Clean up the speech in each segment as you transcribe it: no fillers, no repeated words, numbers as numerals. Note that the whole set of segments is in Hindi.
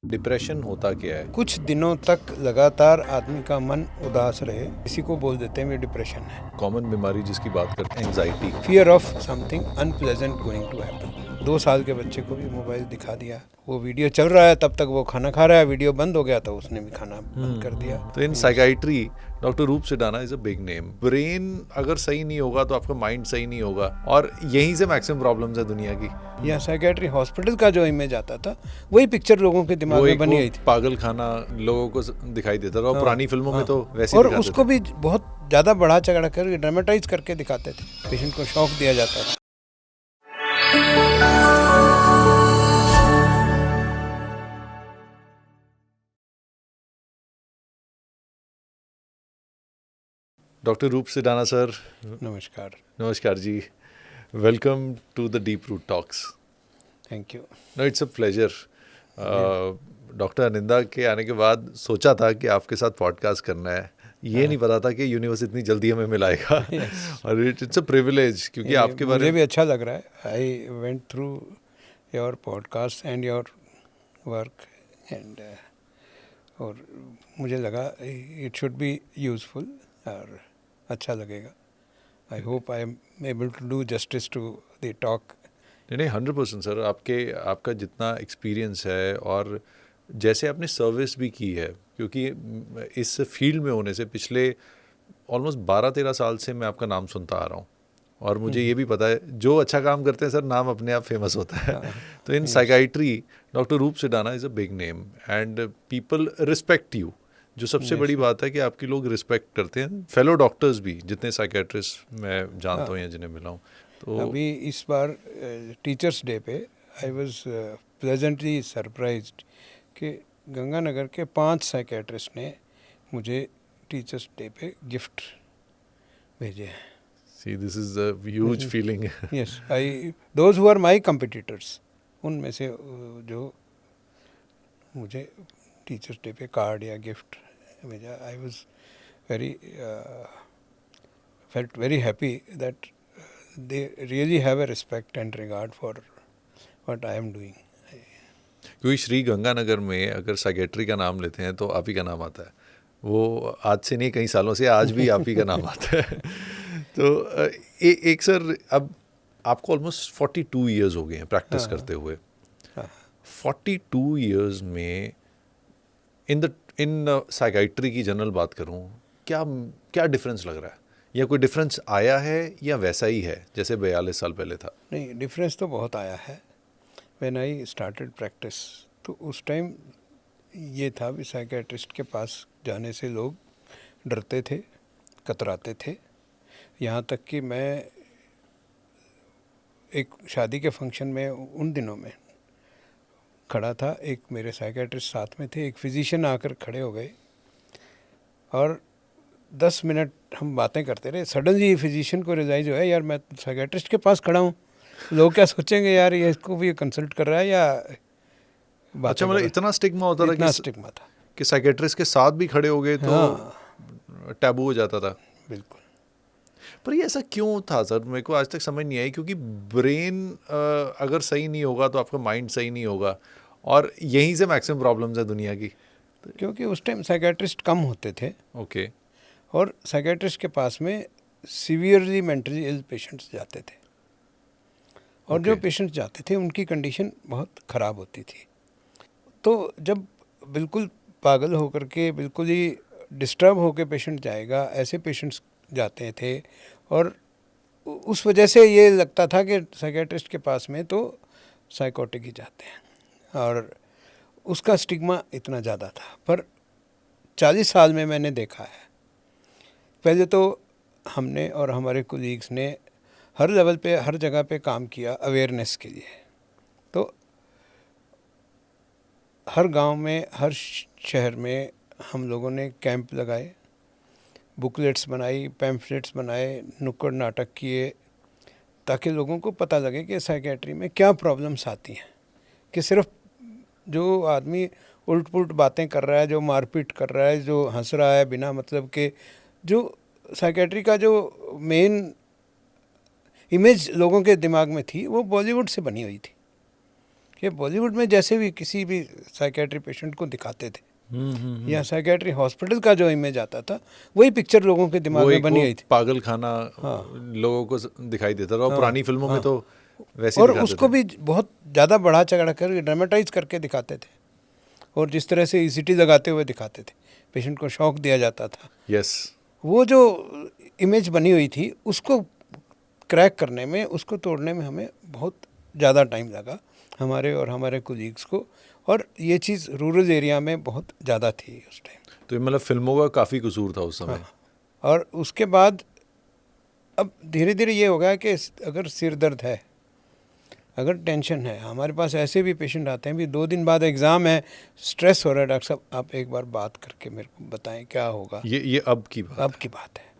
डिप्रेशन होता क्या है? कुछ दिनों तक लगातार आदमी का मन उदास रहे, इसी को बोल देते हैं ये डिप्रेशन है। कॉमन बीमारी जिसकी बात करते हैं, anxiety. Fear of something unpleasant going to happen. 2 साल के बच्चे को भी मोबाइल दिखा दिया, वो वीडियो चल रहा है तब तक वो खाना खा रहा है, वीडियो बंद हो गया तो उसने भी खाना बंद कर दिया। तो इन साइकाइट्री डॉक्टर रूप Sidana is a big name. Brain अगर सही नहीं होगा तो आपका माइंड सही नहीं होगा, और यहीं से मैक्सिमम प्रॉब्लम्स है दुनिया की। या साइकेट्री हॉस्पिटल का जो इमेज आता था, वही पिक्चर लोगों के दिमाग में बनी गई थी। पागल खाना लोगों को दिखाई देता था, और पुरानी फिल्मों में तो वैसे और दिखाते उसको थे। भी बहुत ज़्यादा बढ़ा चढ़ा कर ड्रामेटाइज करके दिखाते थे, पेशेंट को शौक दिया जाता था। डॉक्टर रूप सिडाना सर, नमस्कार। नमस्कार जी। Welcome to the Deep Root Talks. Thank you. No, it's a pleasure. Doctor Aninda के आने के बाद सोचा था कि आपके साथ पॉडकास्ट करना है। ये नहीं पता था कि यूनिवर्स इतनी जल्दी हमें मिलाएगा। और इट्स अ प्रिविलेज, क्योंकि आपके बारे मुझे में भी अच्छा लग रहा है। I went through your podcast and your work and और मुझे लगा इट शुड बी यूज़फुल और अच्छा लगेगा। I hope I am able to do justice to the talk. नहीं, 100% सर। आपका जितना एक्सपीरियंस है, और जैसे आपने सर्विस भी की है, क्योंकि इस फील्ड में होने से पिछले ऑलमोस्ट 12-13 साल से मैं आपका नाम सुनता आ रहा हूँ, और मुझे ये भी पता है जो अच्छा काम करते हैं सर, नाम अपने आप फेमस होता है। तो इन साइकाइट्री डॉक्टर रूप Sidana is a big name and people respect you. जो सबसे बड़ी बात है कि आपकी लोग रिस्पेक्ट करते हैं, फेलो डॉक्टर्स भी, जितने साइकेट्रिस्ट मैं जानता हूँ या जिन्हें मिला हूँ। तो अभी इस बार टीचर्स डे पे आई वॉज प्लेजेंटली सरप्राइज्ड कि गंगानगर के 5 साइकेट्रिस्ट ने मुझे टीचर्स डे पे गिफ्ट भेजे हैं। See, this is a huge feeling. Yes, I those who are my competitors, उनमें से जो मुझे टीचर्स डे पे कार्ड या गिफ्ट भेजा, I was very felt very happy that they really have a respect and regard for what I am doing. क्योंकि श्री गंगानगर में अगर साइकेट्री का नाम लेते हैं तो आप ही का नाम आता है। वो आज से नहीं, कई सालों से आज भी आप ही का नाम आता है। तो एक सर, अब आपको ऑलमोस्ट 42 ईयर्स हो गए हैं प्रैक्टिस करते हुए। 42 ईयर्स में इन साइकाइट्री की जनरल बात करूं, क्या क्या डिफरेंस लग रहा है, या कोई डिफरेंस आया है, या वैसा ही है जैसे 42 साल पहले था? नहीं, डिफरेंस तो बहुत आया है। व्हेन आई स्टार्टेड प्रैक्टिस, तो उस टाइम ये था भी साइकेट्रिस्ट के पास जाने से लोग डरते थे, कतराते थे। यहाँ तक कि मैं एक शादी के फंक्शन में उन दिनों में खड़ा था, एक मेरे साइकेट्रिस्ट साथ में थे, एक फिजिशियन आकर खड़े हो गए और 10 मिनट हम बातें करते रहे। सडनली फिजिशियन को रियलाइज हुआ, यार मैं साइकेट्रिस्ट के पास खड़ा हूँ, लोग क्या सोचेंगे, यार ये इसको भी कंसल्ट कर रहा है या अच्छा, मतलब इतना स्टिग्मा होता था इतना स्टिग्मा था कि साइकेट्रिस्ट के साथ भी खड़े हो गए तो टैबू हो जाता था। बिल्कुल। पर ये ऐसा क्यों था सर? मेरे को आज तक समझ नहीं आई, क्योंकि ब्रेन अगर सही नहीं होगा तो आपका माइंड सही नहीं होगा, और यहीं से मैक्सिमम प्रॉब्लम्स है दुनिया की। क्योंकि उस टाइम साइकेट्रिस्ट कम होते थे। ओके। और साइकेट्रिस्ट के पास में सीवियरली मेंटली इल पेशेंट्स जाते थे, और जो पेशेंट्स जाते थे उनकी कंडीशन बहुत ख़राब होती थी। तो जब बिल्कुल पागल होकर के, बिल्कुल ही डिस्टर्ब होकर पेशेंट जाएगा, ऐसे पेशेंट्स जाते थे, और उस वजह से ये लगता था कि साइकेट्रिस्ट के पास में तो साइकोटिक ही जाते हैं, और उसका स्टिग्मा इतना ज़्यादा था। पर 40 साल में मैंने देखा है, पहले तो हमने और हमारे कोलीग्स ने हर लेवल पे, हर जगह पे काम किया अवेयरनेस के लिए। तो हर गांव में, हर शहर में हम लोगों ने कैंप लगाए, बुकलेट्स बनाई, पैम्फलेट्स बनाए, नुक्कड़ नाटक किए, ताकि लोगों को पता लगे कि साइकेट्री में क्या प्रॉब्लम्स आती हैं। कि सिर्फ जो आदमी उल्ट पुल्ट बातें कर रहा है, जो मारपीट कर रहा है, जो हंस रहा है बिना मतलब के, जो साइकेट्री का जो मेन इमेज लोगों के दिमाग में थी वो बॉलीवुड से बनी हुई थी कि बॉलीवुड में जैसे भी किसी भी साइकेट्री पेशेंट को दिखाते थे या साइकेट्री हॉस्पिटल का जो इमेज आता था, वही पिक्चर लोगों के दिमाग वो में एक बनी वो गई थी। पागल खाना हाँ। लोगों को दिखाई देता था, और हाँ, पुरानी फिल्मों में हाँ। तो वैसे ही और दिखाते उसको थे। भी बहुत ज़्यादा बढ़ा चढ़ा कर ड्रामेटाइज करके दिखाते थे, और जिस तरह से ईसीटी लगाते हुए दिखाते थे, पेशेंट को शॉक दिया जाता था। यस। वो जो इमेज बनी हुई थी उसको क्रैक करने में, उसको तोड़ने में हमें बहुत ज़्यादा टाइम लगा, हमारे और हमारे कोलीग्स को, और ये चीज़ रूरल एरिया में बहुत ज़्यादा थी उस टाइम। तो ये मतलब फिल्मों का काफ़ी कसूर था उस समय। हाँ। और उसके बाद अब धीरे धीरे ये हो गया कि अगर सिर दर्द है, अगर टेंशन है, हमारे पास ऐसे भी पेशेंट आते हैं भी 2 दिन बाद एग्ज़ाम है, स्ट्रेस हो रहा है, डॉक्टर साहब आप एक बार बात करके मेरे को बताएं क्या होगा। ये अब की बात अब है। की बात है।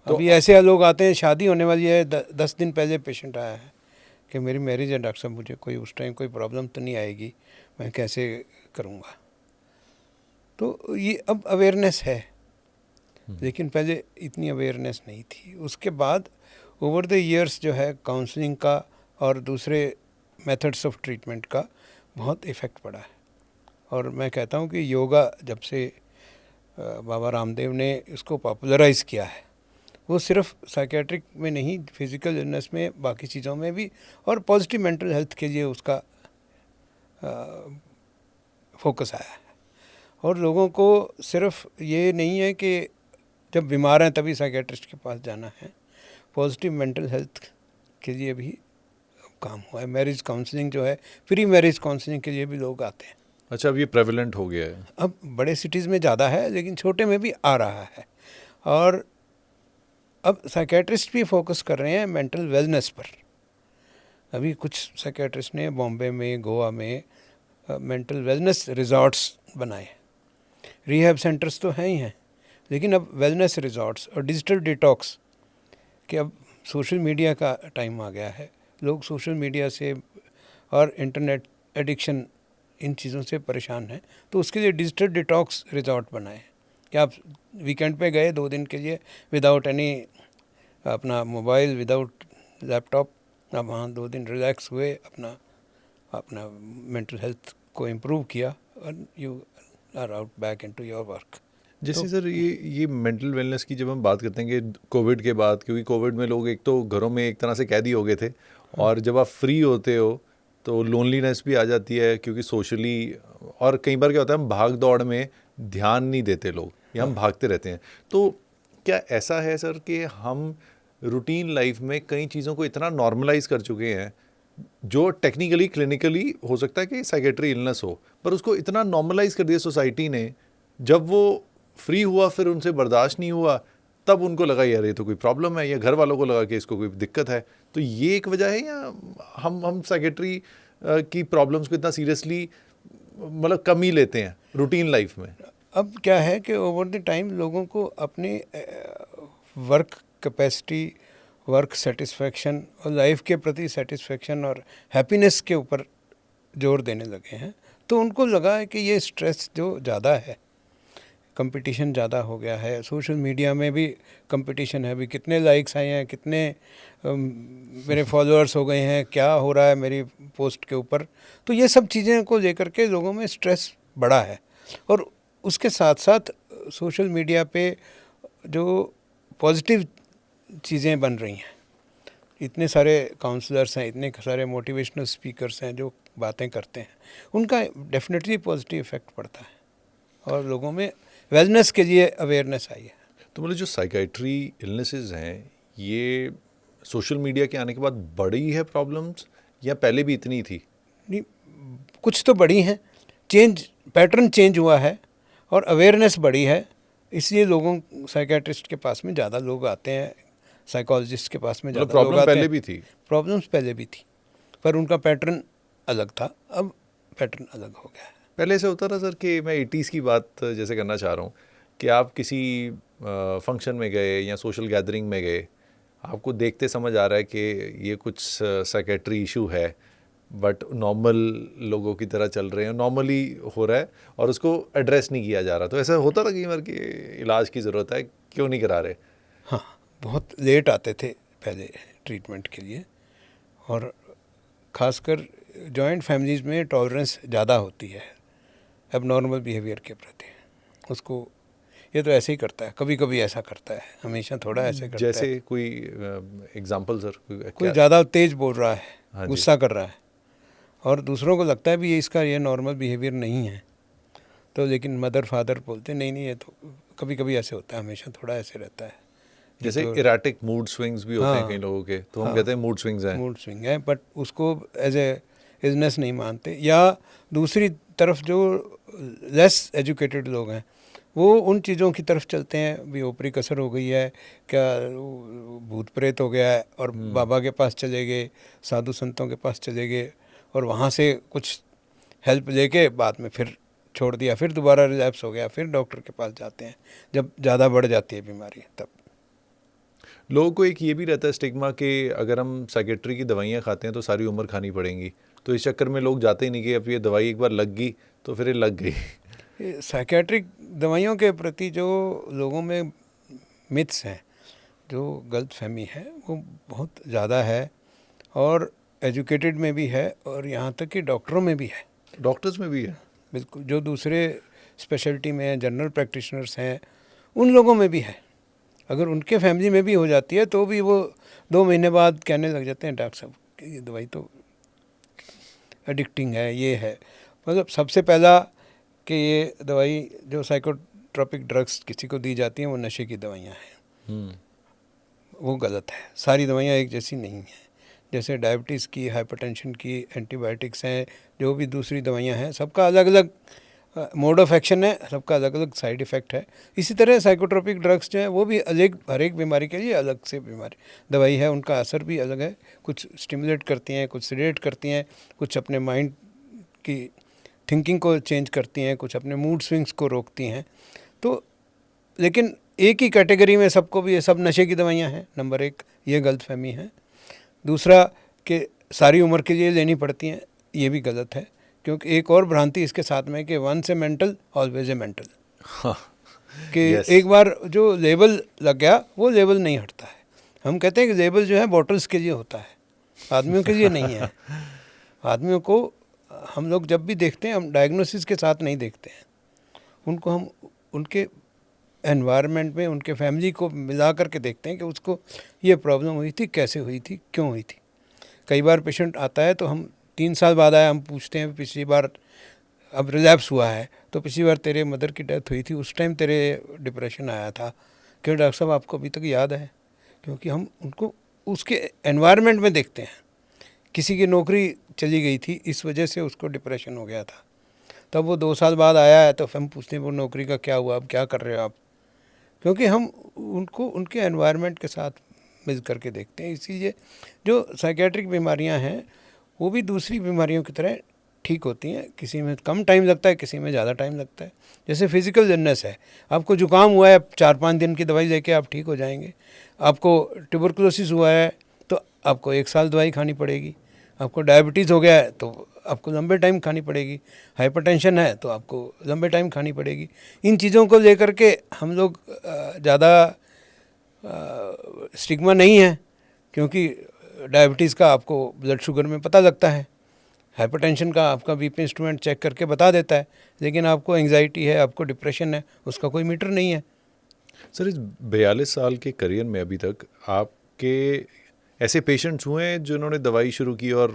तो अभी ऐसे लोग आते हैं, शादी होने वाली है, 10 दिन पहले पेशेंट आया है कि मेरी मैरिज है डॉक्टर साहब, मुझे कोई उस टाइम कोई प्रॉब्लम तो नहीं आएगी, मैं कैसे करूँगा। तो ये अब अवेयरनेस है, लेकिन पहले इतनी अवेयरनेस नहीं थी। उसके बाद ओवर द ईयर्स जो है काउंसलिंग का और दूसरे मेथड्स ऑफ ट्रीटमेंट का बहुत इफ़ेक्ट पड़ा है। और मैं कहता हूँ कि योगा जब से बाबा रामदेव ने इसको पॉपुलराइज़ किया है, वो सिर्फ साइकेट्रिक में नहीं, फिज़िकल इलनेस में, बाकी चीज़ों में भी, और पॉजिटिव मेंटल हेल्थ के लिए उसका फोकस आया है। और लोगों को सिर्फ ये नहीं है कि जब बीमार हैं तभी साइकेट्रिस्ट के पास जाना है, पॉजिटिव मेंटल हेल्थ के लिए भी काम हुआ है। मैरिज काउंसलिंग जो है, प्री मैरिज काउंसलिंग के लिए भी लोग आते हैं। अच्छा, अब ये प्रेवलेंट हो गया है। अब बड़े सिटीज़ में ज़्यादा है, लेकिन छोटे में भी आ रहा है। और अब साइकेट्रिस्ट भी फोकस कर रहे हैं मेंटल वेलनेस पर। अभी कुछ साइकेट्रिस्ट ने बॉम्बे में, गोवा में मेंटल वेलनेस रिजॉर्ट्स बनाए। रिहैब सेंटर्स तो हैं ही हैं, लेकिन अब वेलनेस रिजॉर्ट्स और डिजिटल डिटॉक्स, कि अब सोशल मीडिया का टाइम आ गया है, लोग सोशल मीडिया से और इंटरनेट एडिक्शन, इन चीज़ों से परेशान हैं, तो उसके लिए डिजिटल डिटॉक्स रिजॉर्ट बनाए कि आप वीकेंड पे गए 2 दिन के लिए विदाउट एनी अपना मोबाइल, विदाउट लैपटॉप, आप वहाँ 2 दिन रिलैक्स हुए, अपना मेंटल हेल्थ को इम्प्रूव किया, और you are out back into your work. जैसे सर ये मेंटल वेलनेस की जब हम बात करते हैं कि कोविड के बाद, क्योंकि कोविड में लोग एक तो घरों में एक तरह से कैदी हो गए थे, और जब आप फ्री होते हो तो लोनलीनेस भी आ जाती है, क्योंकि सोशली, और कई बार क्या होता है हम भाग दौड़ में ध्यान नहीं देते लोग, या हम भागते रहते हैं। तो क्या ऐसा है सर कि हम रूटीन लाइफ में कई चीज़ों को इतना नॉर्मलाइज कर चुके हैं, जो टेक्निकली क्लिनिकली हो सकता है कि साइकेट्री इलनेस हो, पर उसको इतना नॉर्मलाइज कर दिया सोसाइटी ने, जब वो फ्री हुआ फिर उनसे बर्दाश्त नहीं हुआ, तब उनको लगा यार ये तो कोई प्रॉब्लम है, या घर वालों को लगा कि इसको कोई दिक्कत है। तो ये एक वजह है, या हम साइकेट्री की प्रॉब्लम्स को इतना सीरियसली मतलब कम ही लेते हैं रूटीन लाइफ में। अब क्या है कि ओवर द टाइम लोगों को अपने वर्क कैपेसिटी, वर्क सेटिस्फेक्शन और लाइफ के प्रति सेटिस्फेक्शन और हैप्पीनेस के ऊपर जोर देने लगे हैं, तो उनको लगा है कि ये स्ट्रेस जो ज़्यादा है, कंपटीशन ज़्यादा हो गया है, सोशल मीडिया में भी कंपटीशन है, अभी कितने लाइक्स आए हैं, कितने मेरे फॉलोअर्स हो गए हैं, क्या हो रहा है मेरी पोस्ट के ऊपर, तो ये सब चीज़ें को लेकर के लोगों में स्ट्रेस बढ़ा है। और उसके साथ साथ सोशल मीडिया पे जो पॉजिटिव चीज़ें बन रही हैं, इतने सारे काउंसलर्स हैं, इतने सारे मोटिवेशनल स्पीकर्स हैं जो बातें करते हैं, उनका डेफिनेटली पॉजिटिव इफ़ेक्ट पड़ता है और लोगों में वेलनेस के लिए अवेयरनेस आई है। तो मतलब जो साइकेट्री इलनेसेस हैं, ये सोशल मीडिया के आने के बाद बढ़ी है प्रॉब्लम्स, या पहले भी इतनी थी? नहीं, कुछ तो बढ़ी हैं, पैटर्न चेंज हुआ है और अवेयरनेस बढ़ी है, इसलिए लोगों, साइकेट्रिस्ट के पास में ज़्यादा लोग आते हैं, साइकोलॉजिस्ट के पास में ज़्यादा लोग आते हैं। पहले भी थी? प्रॉब्लम्स पहले भी थी, पर उनका पैटर्न अलग था, अब पैटर्न अलग हो गया है। पहले ऐसे होता था सर कि मैं 80s की बात जैसे करना चाह रहा हूँ कि आप किसी फंक्शन में गए या सोशल गैदरिंग में गए, आपको देखते समझ आ रहा है कि ये कुछ साइकेट्री इशू है, बट नॉर्मल लोगों की तरह चल रहे हैं, नॉर्मली हो रहा है और उसको एड्रेस नहीं किया जा रहा। तो ऐसा होता था कई बार कि इलाज की ज़रूरत है, क्यों नहीं करा रहे? हाँ, बहुत लेट आते थे पहले ट्रीटमेंट के लिए, और ख़ासकर जॉइंट फैमिलीज़ में टॉलरेंस ज़्यादा होती है एबनॉर्मल बिहेवियर के प्रति। उसको ये तो ऐसे ही करता है, कभी कभी ऐसा करता है, हमेशा थोड़ा ऐसे करता जैसे है। कोई एग्जांपल सर, कोई ज़्यादा तेज बोल रहा है, हाँ जी। गुस्सा कर रहा है, और दूसरों को लगता है भी ये इसका ये नॉर्मल बिहेवियर नहीं है, तो लेकिन मदर फादर बोलते नहीं नहीं ये तो कभी कभी ऐसे होता है, हमेशा थोड़ा ऐसे रहता है। जैसे तो इराटिक मूड स्विंग्स भी होते हैं हाँ, कई लोगों के, तो हम हाँ, कहते हैं मूड स्विंग्स हैं। मूड स्विंग है, बट उसको एज ए इलनेस नहीं मानते। या दूसरी तरफ जो लेस एजुकेटेड लोग हैं वो उन चीज़ों की तरफ चलते हैं, भी ऊपरी कसर हो गई है क्या, भूत प्रेत हो गया है, और बाबा के पास चले गए, साधु संतों के पास चले गए, और वहाँ से कुछ हेल्प लेके बाद में फिर छोड़ दिया, फिर दोबारा रिलैप्स हो गया, फिर डॉक्टर के पास जाते हैं जब ज़्यादा बढ़ जाती है बीमारी। तब लोगों को एक ये भी रहता है स्टिग्मा कि अगर हम साइकेट्री की दवाइयाँ खाते हैं तो सारी उम्र खानी पड़ेंगी, तो इस चक्कर में लोग जाते ही नहीं कि अब ये दवाई एक बार लग गई तो फिर ये लग गई। साइकेट्रिक दवाइयों के प्रति जो लोगों में मिथ्स हैं, जो गलत फहमी है, वो बहुत ज़्यादा है, और एजुकेटेड में भी है, और यहाँ तक कि डॉक्टरों में भी है। डॉक्टर्स में भी है बिल्कुल, जो दूसरे स्पेशलिटी में जनरल प्रैक्टिशनर्स हैं उन लोगों में भी है। अगर उनके फैमिली में भी हो जाती है तो भी वो 2 महीने बाद कहने लग जाते हैं डॉक्टर साहब कि ये दवाई तो एडिक्टिंग है, ये है। मतलब सबसे पहला कि ये दवाई जो साइकोट्रोपिक ड्रग्स किसी को दी जाती हैं वो नशे की दवाइयाँ हैं, वो गलत है। सारी दवाइयाँ एक जैसी नहीं हैं। जैसे डायबिटीज़ की, हाइपरटेंशन की एंटीबायोटिक्स हैं, जो भी दूसरी दवाइयाँ हैं, सबका अलग अलग मोड ऑफ एक्शन है, सबका अलग अलग साइड इफ़ेक्ट है। इसी तरह साइकोट्रोपिक ड्रग्स जो हैं वो भी अलग, हर एक बीमारी के लिए अलग से बीमारी दवाई है, उनका असर भी अलग है। कुछ स्टिमुलेट करती हैं, कुछ सेडेट करती हैं, कुछ अपने माइंड की थिंकिंग को चेंज करती हैं, कुछ अपने मूड स्विंग्स को रोकती हैं। तो लेकिन एक ही कैटेगरी में सबको भी ये सब नशे की दवाइयाँ हैं, नंबर एक, ये गलतफहमी है। दूसरा कि सारी उम्र के लिए लेनी पड़ती हैं, ये भी गलत है, क्योंकि एक और भ्रांति इसके साथ में कि once a mental always a mental, कि एक बार जो लेबल लग गया वो लेबल नहीं हटता है। हम कहते हैं कि लेबल जो है बॉटल्स के लिए होता है, आदमियों के लिए नहीं है। आदमियों को हम लोग जब भी देखते हैं हम डायग्नोसिस के साथ नहीं देखते हैं, उनको हम उनके एनवायरनमेंट में उनके फैमिली को मिला करके देखते हैं कि उसको ये प्रॉब्लम हुई थी, कैसे हुई थी, क्यों हुई थी। कई बार पेशेंट आता है तो हम 3 साल बाद आया, हम पूछते हैं पिछली बार अब रिलैप्स हुआ है तो पिछली बार तेरे मदर की डेथ हुई थी, उस टाइम तेरे डिप्रेशन आया था, क्यों डॉक्टर साहब आपको अभी तक याद है? क्योंकि हम उनको उसके एनवायरनमेंट में देखते हैं। किसी की नौकरी चली गई थी, इस वजह से उसको डिप्रेशन हो गया था, तब वो 2 साल बाद आया है तो हम पूछते हैं वो नौकरी का क्या हुआ, अब क्या कर रहे हो आप, क्योंकि हम उनको उनके एनवायरनमेंट के साथ मिल करके देखते हैं। इसीलिए जो साइकेट्रिक बीमारियां हैं वो भी दूसरी बीमारियों की तरह ठीक होती हैं, किसी में कम टाइम लगता है, किसी में ज़्यादा टाइम लगता है। जैसे फिजिकल इलनेस है, आपको जुकाम हुआ है, 4-5 दिन की दवाई लेके आप ठीक हो जाएंगे। आपको ट्यूबरकुलोसिस हुआ है तो आपको 1 साल दवाई खानी पड़ेगी। आपको डायबिटीज़ हो गया है तो आपको लंबे टाइम खानी पड़ेगी। हाइपरटेंशन है तो आपको लंबे टाइम खानी पड़ेगी। इन चीज़ों को लेकर के हम लोग ज़्यादा स्टिग्मा नहीं है, क्योंकि डायबिटीज़ का आपको ब्लड शुगर में पता लगता है, हाइपरटेंशन का आपका बीपी इंस्ट्रूमेंट चेक करके बता देता है, लेकिन आपको एंग्जाइटी है, आपको डिप्रेशन है, उसका कोई मीटर नहीं है। सर, इस 42 साल के करियर में अभी तक आपके ऐसे पेशेंट्स हुए हैं जिन्होंने दवाई शुरू की और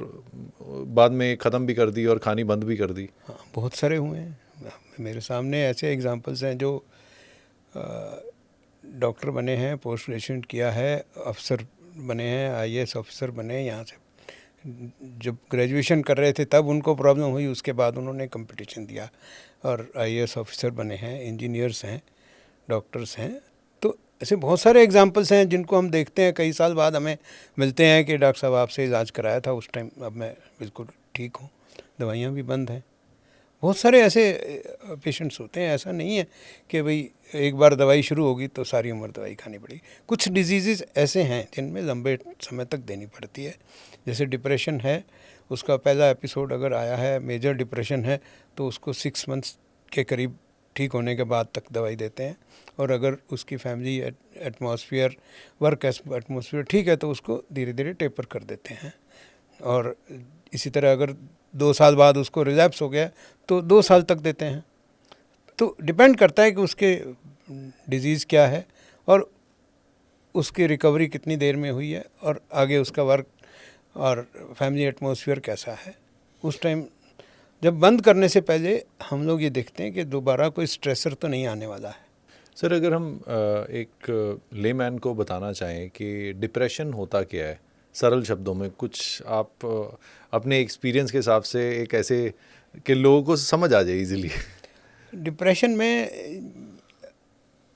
बाद में ख़त्म भी कर दी और खानी बंद भी कर दी? हाँ, बहुत सारे हुए हैं। मेरे सामने ऐसे एग्जांपल्स हैं जो डॉक्टर बने हैं, पोस्ट ग्रेजुएशन किया है, अफसर बने हैं, आईएएस ऑफिसर बने, यहाँ से जब ग्रेजुएशन कर रहे थे तब उनको प्रॉब्लम हुई, उसके बाद उन्होंने कंपटीशन दिया और आईएएस ऑफिसर बने हैं, इंजीनियर्स हैं, डॉक्टर्स हैं। तो ऐसे बहुत सारे एग्जांपल्स हैं जिनको हम देखते हैं, कई साल बाद हमें मिलते हैं कि डॉक्टर साहब आपसे इलाज कराया था उस टाइम, अब मैं बिल्कुल ठीक हूँ, दवाइयाँ भी बंद हैं। बहुत सारे ऐसे पेशेंट्स होते हैं, ऐसा नहीं है कि भाई एक बार दवाई शुरू होगी तो सारी उम्र दवाई खानी पड़ेगी। कुछ डिजीज़ ऐसे हैं जिनमें लंबे समय तक देनी पड़ती है। जैसे डिप्रेशन है, उसका पहला एपिसोड अगर आया है, मेजर डिप्रेशन है, तो उसको 6 मंथ्स के करीब ठीक होने के बाद तक दवाई देते हैं, और अगर उसकी फैमिली एटमॉस्फेयर, वर्क एटमॉस्फेयर ठीक है तो उसको धीरे धीरे टेपर कर देते हैं। और इसी तरह अगर 2 साल बाद उसको रिलैप्स हो गया तो 2 साल तक देते हैं। तो डिपेंड करता है कि उसके डिजीज़ क्या है और उसकी रिकवरी कितनी देर में हुई है और आगे उसका वर्क और फैमिली एटमॉस्फेयर कैसा है। उस टाइम जब बंद करने से पहले हम लोग ये देखते हैं कि दोबारा कोई स्ट्रेसर तो नहीं आने वाला है। सर अगर हम एक लेमैन को बताना चाहें कि डिप्रेशन होता क्या है, सरल शब्दों में कुछ आप अपने एक्सपीरियंस के हिसाब से एक ऐसे कि लोगों को समझ आ जाए इजीली। डिप्रेशन में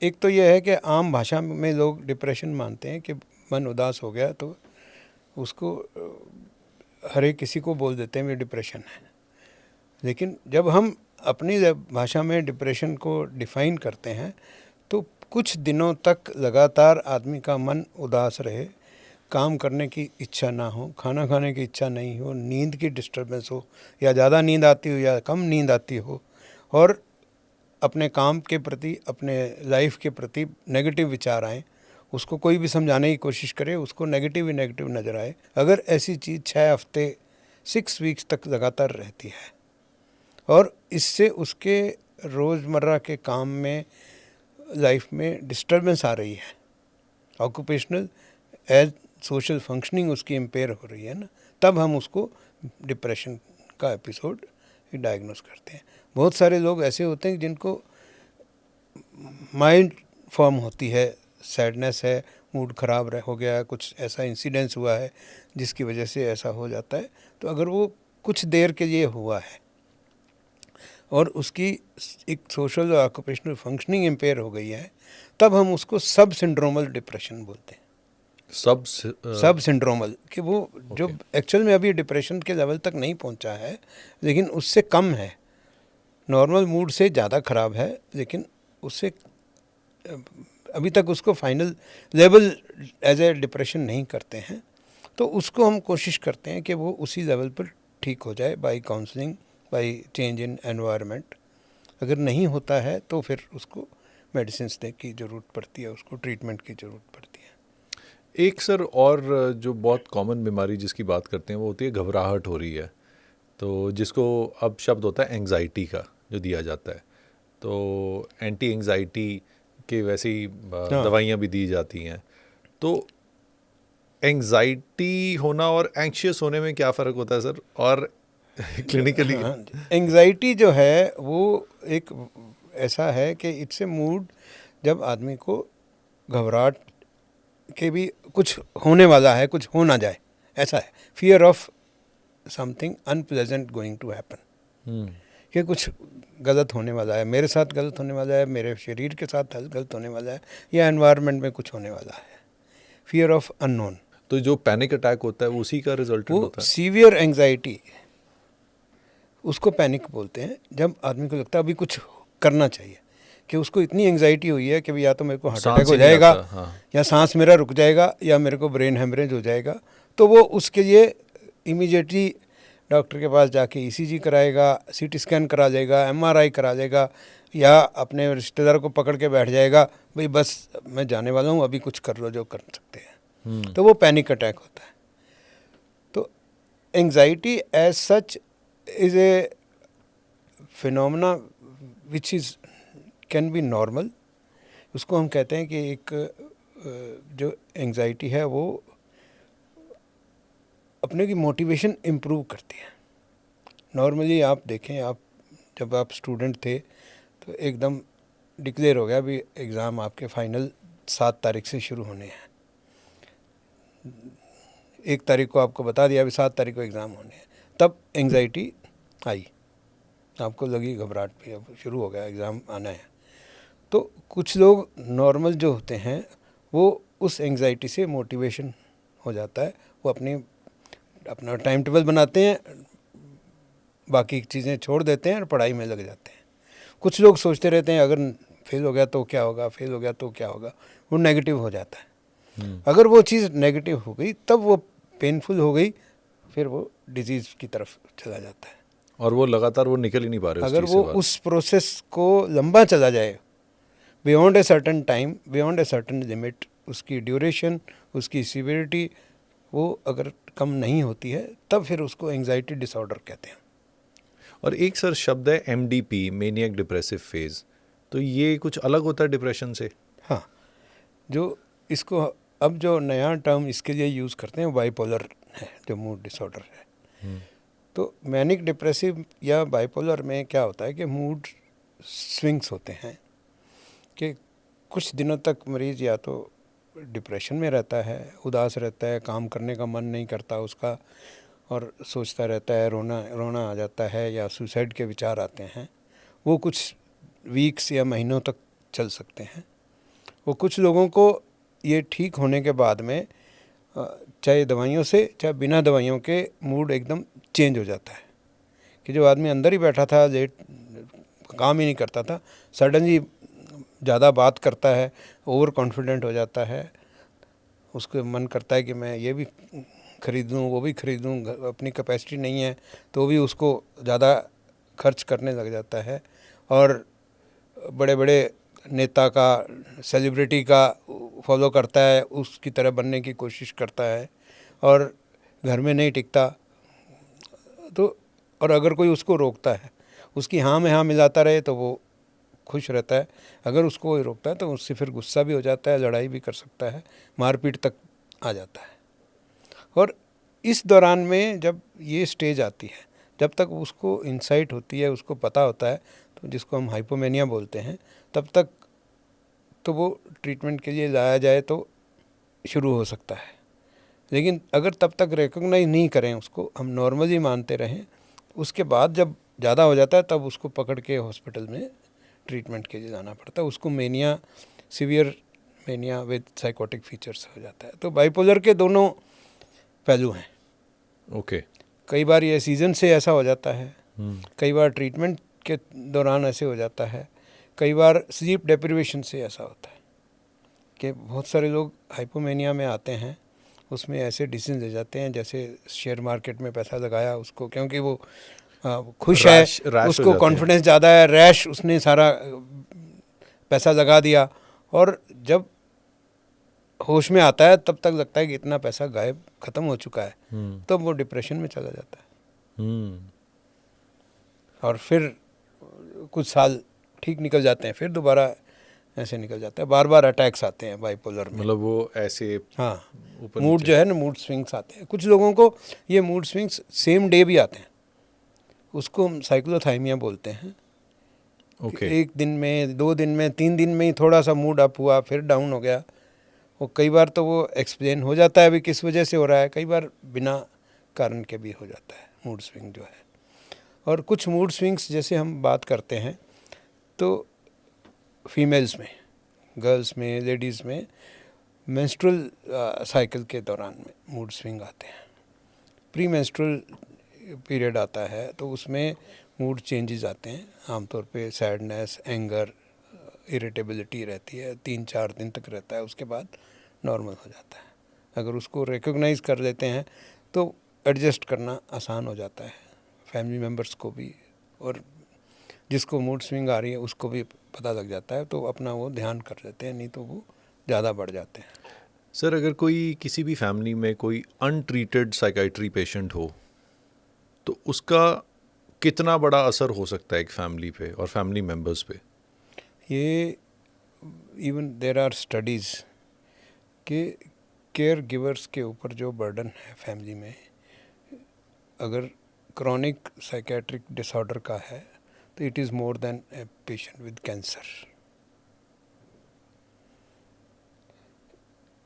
एक तो यह है कि आम भाषा में लोग डिप्रेशन मानते हैं कि मन उदास हो गया तो उसको हर एक किसी को बोल देते हैं ये डिप्रेशन है। लेकिन जब हम अपनी भाषा में डिप्रेशन को डिफ़ाइन करते हैं तो कुछ दिनों तक लगातार आदमी का मन उदास रहे, काम करने की इच्छा ना हो, खाना खाने की इच्छा नहीं हो, नींद की डिस्टर्बेंस हो या ज़्यादा नींद आती हो या कम नींद आती हो, और अपने काम के प्रति, अपने लाइफ के प्रति नेगेटिव विचार आए, उसको कोई भी समझाने की कोशिश करे उसको नेगेटिव ही नेगेटिव नज़र आए। अगर ऐसी चीज़ 6 हफ्ते 6 वीक्स तक लगातार रहती है और इससे उसके रोज़मर्रा के काम में, लाइफ में डिस्टर्बेंस आ रही है, ऑक्यूपेशनल एज सोशल फंक्शनिंग उसकी इम्पेयर हो रही है ना, तब हम उसको डिप्रेशन का एपिसोड डायग्नोस करते हैं। बहुत सारे लोग ऐसे होते हैं जिनको माइंड फॉर्म होती है, सैडनेस है, मूड ख़राब हो गया है, कुछ ऐसा इंसिडेंस हुआ है जिसकी वजह से ऐसा हो जाता है। तो अगर वो कुछ देर के लिए हुआ है और उसकी एक सोशल और ऑक्यूपेशनल फंक्शनिंग इम्पेयर हो गई है, तब हम उसको सब सिंड्रोमल डिप्रेशन बोलते हैं। सब सिंड्रोमल कि वो जो एक्चुअल में अभी डिप्रेशन के लेवल तक नहीं पहुंचा है लेकिन उससे कम है, नॉर्मल मूड से ज़्यादा ख़राब है लेकिन उससे अभी तक उसको final level as a depression नहीं करते हैं। तो उसको हम कोशिश करते हैं कि वो उसी लेवल पर ठीक हो जाए by counselling, by change in environment. अगर नहीं होता है तो फिर उसको मेडिसिन्स देने की ज़रूरत पड़ती है, उसको ट्रीटमेंट की ज़रूरत पड़ती है। एक सर और जो बहुत कॉमन बीमारी जिसकी बात करते हैं वो होती है घबराहट हो रही है, तो जिसको अब शब्द होता है एंग्जाइटी का जो दिया जाता है, तो एंटी एंग्जाइटी के वैसे ही दवाइयाँ भी दी जाती हैं। तो एंग्जाइटी होना और एंग्शियस होने में क्या फ़र्क होता है सर, और क्लिनिकली? एंग्जाइटी जो है वो एक ऐसा है कि इट्स ए मूड जब आदमी को घबराहट के भी कुछ होने वाला है, कुछ हो ना जाए, ऐसा है। Fear of something unpleasant going to happen, कि कुछ गलत होने वाला है, मेरे साथ गलत होने वाला है, मेरे शरीर के साथ गलत होने वाला है, या एनवायरनमेंट में कुछ होने वाला है। Fear of unknown. तो जो पैनिक अटैक होता है उसी का रिजल्ट होता है? सीवियर एंग्जाइटी उसको पैनिक बोलते हैं, जब आदमी को लगता है अभी कुछ करना चाहिए, कि उसको इतनी एंग्जाइटी हुई है कि या तो मेरे को हार्ट अटैक हो जाएगा, या सांस मेरा रुक जाएगा, या मेरे को ब्रेन हेमरेज हो जाएगा। तो वो उसके लिए इमीडिएटली डॉक्टर के पास जाके ईसीजी कराएगा, सीटी स्कैन करा लेगा, एमआरआई करा लेगा, या अपने रिश्तेदार को पकड़ के बैठ जाएगा, भाई बस मैं जाने वाला हूँ, अभी कुछ कर लो जो कर सकते हैं। तो वो पैनिक अटैक होता है। तो anxiety as such is a phenomena which is can be normal. उसको हम कहते हैं कि एक जो एंग्जाइटी है वो अपने की मोटिवेशन इम्प्रूव करती है। नॉर्मली आप देखें, आप जब आप स्टूडेंट थे तो एकदम डिक्लेयर हो गया अभी एग्ज़ाम आपके फाइनल 7 तारीख से शुरू होने हैं, 1 तारीख को आपको बता दिया अभी 7 तारीख को एग्ज़ाम होने हैं, तब एंग्जाइटी आई, आपको लगी घबराहट भी, अब शुरू हो गया एग्ज़ाम आना है। तो कुछ लोग नॉर्मल जो होते हैं वो उस एंग्जाइटी से मोटिवेशन हो जाता है, वो अपना टाइम टेबल बनाते हैं, बाकी चीज़ें छोड़ देते हैं और पढ़ाई में लग जाते हैं। कुछ लोग सोचते रहते हैं अगर फेल हो गया तो क्या होगा, फेल हो गया तो क्या होगा, वो नेगेटिव हो जाता है। अगर वो चीज़ नेगेटिव हो गई, तब वो पेनफुल हो गई, फिर वो डिजीज़ की तरफ चला जाता है, और वो लगातार वो निकल ही नहीं पा रहे। अगर वो उस प्रोसेस को लंबा चला जाए, beyond a certain time, beyond a certain limit, उसकी ड्यूरेशन, उसकी सीवियरिटी, वो अगर कम नहीं होती है, तब फिर उसको एंजाइटी डिसऑर्डर कहते हैं। और एक सर शब्द है MDP, मैनियक डिप्रेसिव फेज, तो ये कुछ अलग होता है डिप्रेशन से? हाँ, जो इसको अब जो नया टर्म इसके लिए यूज़ करते हैं बाइपोलर है, जो मूड डिसऑर्डर है। तो मैनिक डिप्रेसिव या बाइपोलर में क्या होता है कि मूड स्विंग्स होते हैं, कि कुछ दिनों तक मरीज़ या तो डिप्रेशन में रहता है, उदास रहता है, काम करने का मन नहीं करता उसका, और सोचता रहता है, रोना आ जाता है, या सुसाइड के विचार आते हैं। वो कुछ वीक्स या महीनों तक चल सकते हैं। वो कुछ लोगों को ये ठीक होने के बाद में चाहे दवाइयों से चाहे बिना दवाइयों के मूड एकदम चेंज हो जाता है, कि जो आदमी अंदर ही बैठा था, लेट काम ही नहीं करता था, सडनली ज़्यादा बात करता है, ओवर कॉन्फिडेंट हो जाता है, उसको मन करता है कि मैं ये भी खरीद लूँ, वो भी खरीद लूँ, अपनी कैपेसिटी नहीं है तो भी उसको ज़्यादा खर्च करने लग जाता है, और बड़े बड़े नेता का, सेलिब्रिटी का फॉलो करता है, उसकी तरह बनने की कोशिश करता है, और घर में नहीं टिकता। तो और अगर कोई उसको रोकता है, उसकी हाँ में हाँ मिलाता रहे तो वो खुश रहता है, अगर उसको कोई रोकता है तो उससे फिर गुस्सा भी हो जाता है, लड़ाई भी कर सकता है, मारपीट तक आ जाता है। और इस दौरान में जब ये स्टेज आती है, जब तक उसको इंसाइट होती है, उसको पता होता है, तो जिसको हम हाइपोमेनिया बोलते हैं, तब तक तो वो ट्रीटमेंट के लिए लाया जाए तो शुरू हो सकता है। लेकिन अगर तब तक रिकॉग्नाइज नहीं करें, उसको हम नॉर्मली मानते रहें, उसके बाद जब ज़्यादा हो जाता है तब उसको पकड़ के हॉस्पिटल में ट्रीटमेंट के लिए जाना पड़ता है। उसको mania, severe mania with psychotic features हो जाता है। तो बाइपोलर के दोनों पहलू हैं। ओके। कई बार ये सीज़न से ऐसा हो जाता है, कई बार ट्रीटमेंट के दौरान ऐसे हो जाता है, कई बार स्लीप डेप्रिवेशन से ऐसा होता है कि बहुत सारे लोग हाइपोमेनिया में आते हैं, उसमें ऐसे डिसीजन ले जाते हैं जैसे शेयर मार्केट में पैसा लगाया उसको, क्योंकि वो खुश है, उसको कॉन्फिडेंस ज़्यादा है, रैश, उसने सारा पैसा लगा दिया, और जब होश में आता है तब तक लगता है कि इतना पैसा गायब, ख़त्म हो चुका है, तब वो डिप्रेशन में चला जाता है। और फिर कुछ साल ठीक निकल जाते हैं, फिर दोबारा ऐसे निकल जाता है, बार बार अटैक्स आते हैं बाइपोलर में। मतलब वो ऐसे, हाँ, मूड जो है ना, मूड स्विंग्स आते हैं। कुछ लोगों को ये मूड स्विंग्स सेम डे भी आते हैं, उसको हम साइक्लोथाइमिया बोलते हैं। ओके। एक दिन में, 2 दिन में, 3 दिन में ही थोड़ा सा मूड अप हुआ, फिर डाउन हो गया। वो कई बार तो वो एक्सप्लेन हो जाता है अभी किस वजह से हो रहा है, कई बार बिना कारण के भी हो जाता है मूड स्विंग जो है। और कुछ मूड स्विंग्स जैसे हम बात करते हैं तो फीमेल्स में, गर्ल्स में, लेडीज़ में मेंस्ट्रुअल साइकिल के दौरान में मूड स्विंग आते हैं। प्री मेंस्ट्रुअल पीरियड आता है तो उसमें मूड चेंजेस आते हैं, आमतौर पे सैडनेस, एंगर, इरिटेबिलिटी रहती है, 3-4 दिन तक रहता है, उसके बाद नॉर्मल हो जाता है। अगर उसको रिकॉग्नाइज कर लेते हैं तो एडजस्ट करना आसान हो जाता है, फैमिली मेम्बर्स को भी, और जिसको मूड स्विंग आ रही है उसको भी पता लग जाता है, तो अपना वो ध्यान कर लेते हैं, नहीं तो वो ज़्यादा बढ़ जाते हैं। सर, अगर कोई किसी भी फैमिली में कोई अनट्रीटेड साइकाइट्री पेशेंट हो तो उसका कितना बड़ा असर हो सकता है एक फैमिली पे और फैमिली मेम्बर्स पे? ये इवन देयर आर स्टडीज़ कि केयर गिवर्स के ऊपर जो बर्डन है फैमिली में, अगर क्रॉनिक साइकेट्रिक डिसऑर्डर का है तो it is more than a patient with cancer.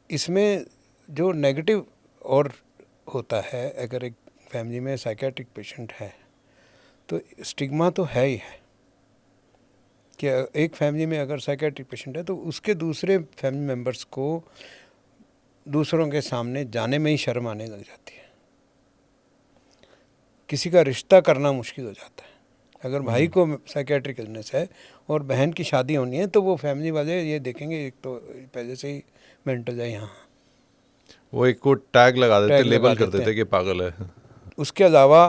इसमें जो नेगेटिव और होता है, अगर एक फैमिली में साइकेट्रिक पेशेंट है तो स्टिग्मा तो है ही है कि एक फैमिली में अगर साइकेट्रिक पेशेंट है तो उसके दूसरे फैमिली मेम्बर्स को दूसरों के सामने जाने में ही शर्म आने लग जाती है, किसी का रिश्ता करना मुश्किल हो जाता है। अगर भाई को साइकेट्रिक इलनेस है और बहन की शादी होनी है तो वो फैमिली वाले ये देखेंगे, एक तो पहले से ही मेंटल है यहाँ, वो एक को टैग लगा देते, लेबल कर देते कि पागल है। उसके अलावा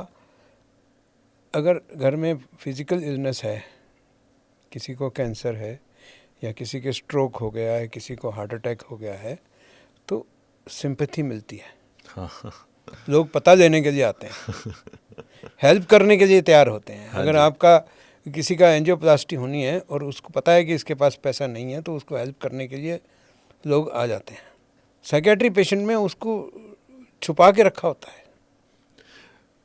अगर घर में फिज़िकल इलनेस है, किसी को कैंसर है या किसी के स्ट्रोक हो गया है, किसी को हार्ट अटैक हो गया है, तो सिंपैथी मिलती है। हाँ। लोग पता लेने के लिए आते हैं, हेल्प करने के लिए तैयार होते हैं। हाँ अगर जी। आपका किसी का एंजियोप्लास्टी होनी है और उसको पता है कि इसके पास पैसा नहीं है, तो उसको हेल्प करने के लिए लोग आ जाते हैं। साइकेट्री पेशेंट में उसको छुपा के रखा होता है,